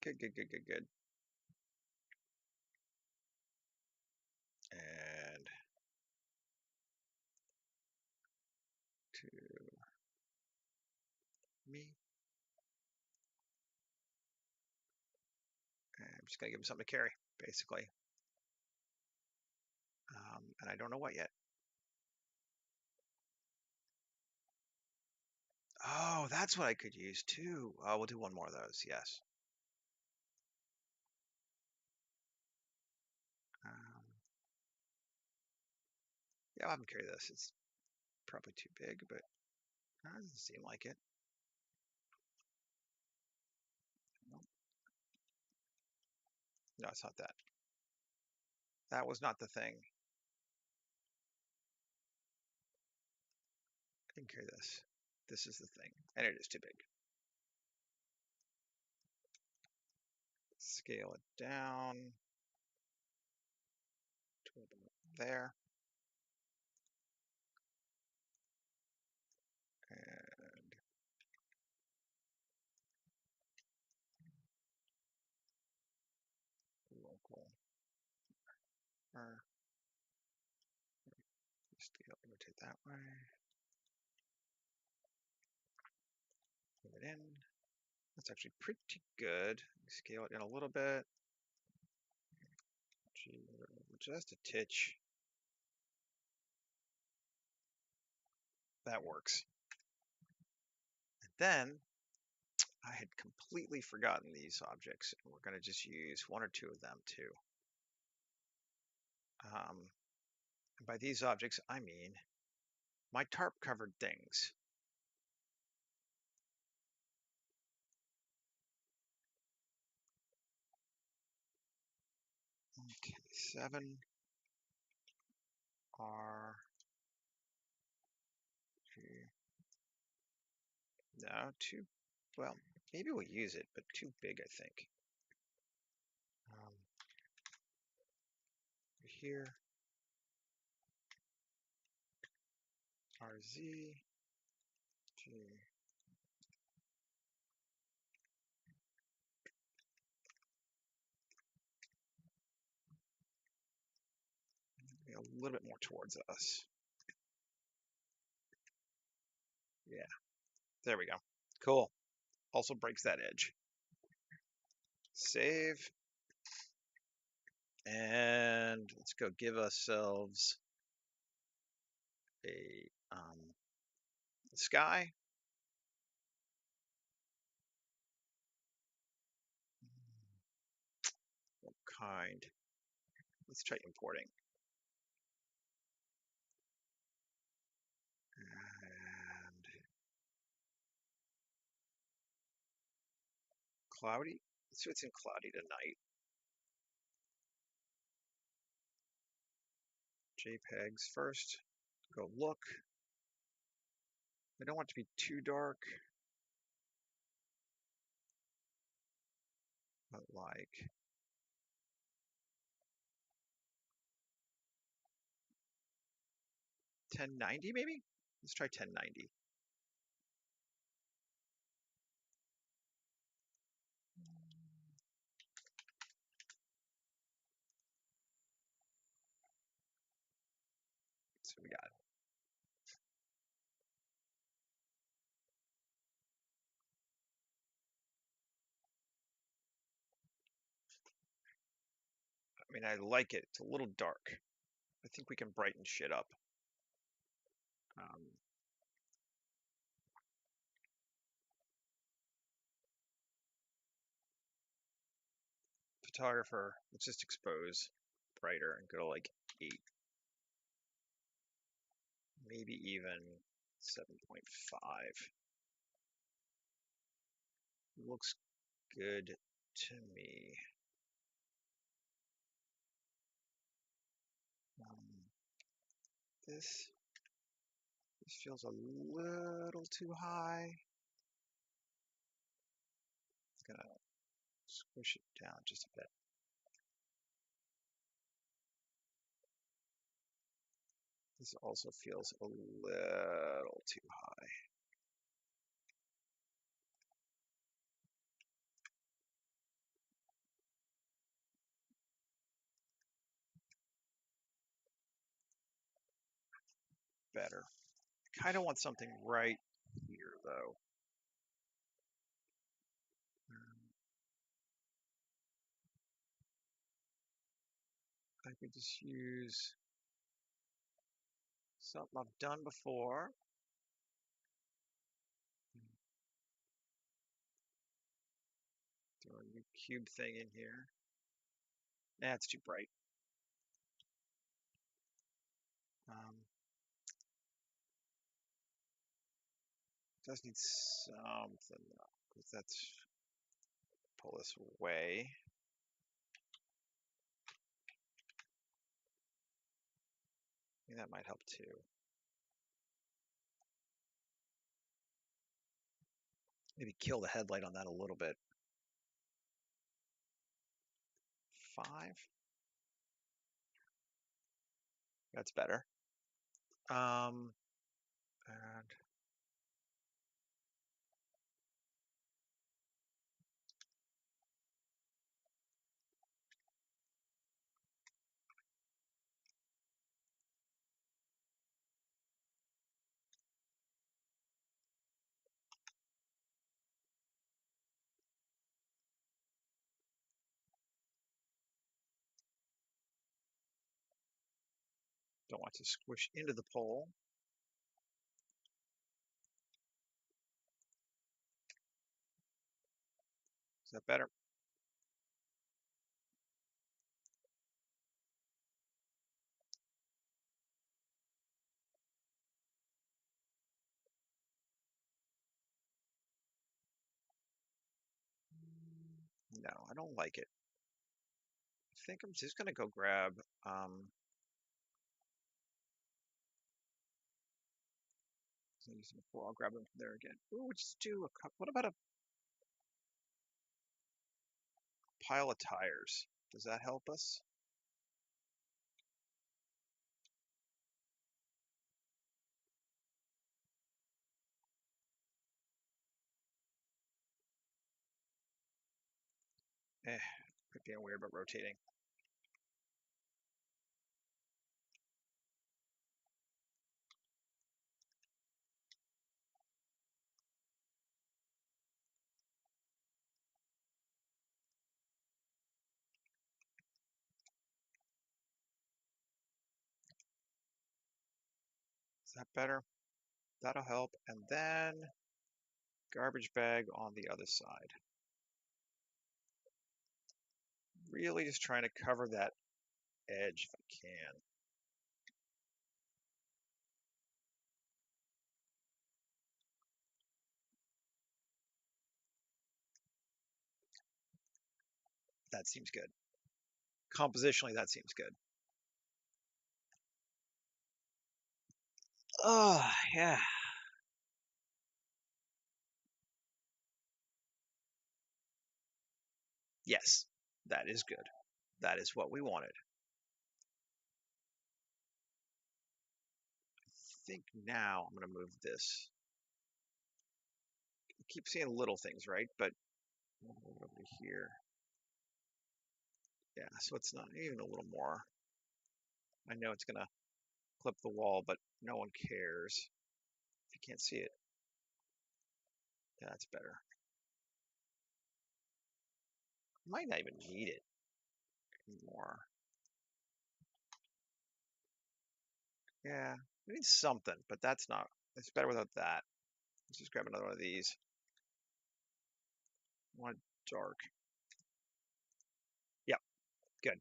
Good, good, good, good, good. And to me. And I'm just going to give him something to carry, basically. And I don't know what yet. Oh, that's what I could use too. Oh, we'll do one more of those, yes. Yeah, I'll have him carry this. It's probably too big, but it doesn't seem like it. No, it's not that. That was not the thing. I can carry this. This is the thing, and it is too big. Scale it down to about there. And local. Or scale, rotate that way. Move it in. That's actually pretty good. Scale it in a little bit. Just a titch. That works. And then I had completely forgotten these objects, and we're going to just use one or two of them too. And by these objects, I mean my tarp-covered things. Okay, 7 R G. No, too. Well, maybe we'll use it, but too big, I think. Here, RZ, G. A little bit more towards us. Yeah, there we go. Cool. Also breaks that edge. Save. And let's go give ourselves a sky. What kind? Let's try importing. And cloudy. Let's see what's in cloudy tonight. JPEGs first. Go look. I don't want it to be too dark. But like 1090 maybe? Let's try 1090. So we got. I mean, I like it. It's a little dark. I think we can brighten shit up. Photographer, let's just expose brighter and go to like 8. Maybe even 7.5. Looks good to me. This feels a little too high. I'm gonna squish it down just a bit. This also feels a little too high. Better. I kind of want something right here, though. I could just use something I've done before. Throw a new cube thing in here. Nah, it's too bright. Does need something, because that's pull this away. I think that might help too. Maybe kill the headlight on that a little bit. 5. That's better. And don't want to squish into the pole. Is that better? No, I don't like it. I think I'm just gonna go grab use them before. I'll grab them from there again. Ooh, just do a couple. What about a pile of tires? Does that help us? Quit being weird about rotating. Is that better? That'll help. And then garbage bag on the other side. Really just trying to cover that edge if I can. That seems good. Compositionally, that seems good. Oh, yeah. Yes, that is good. That is what we wanted. I think now I'm going to move this. I keep seeing little things, right? But over here. Yeah, so it's not even a little more. I know it's going to clip the wall, but no one cares. If you can't see it, that's better. Might not even need it anymore. Yeah, we need something, but that's not. It's better without that. Let's just grab another one of these. One dark. Yep, good.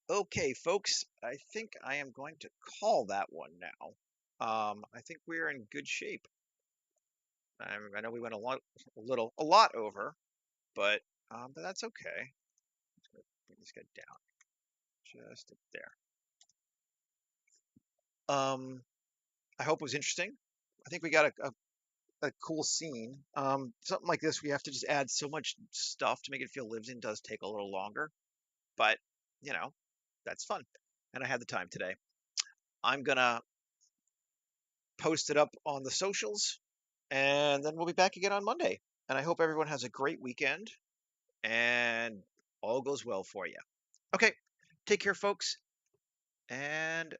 Okay, folks, I think I am going to call that one now. I think we're in good shape. I know we went a lot over, but that's okay. Bring this guy down, just there. I hope it was interesting. I think we got a cool scene. Something like this, we have to just add so much stuff to make it feel lived in. Does take a little longer, but you know, that's fun. And I had the time today. I'm gonna post it up on the socials, and then we'll be back again on Monday. And I hope everyone has a great weekend and all goes well for you. Okay, take care, folks, and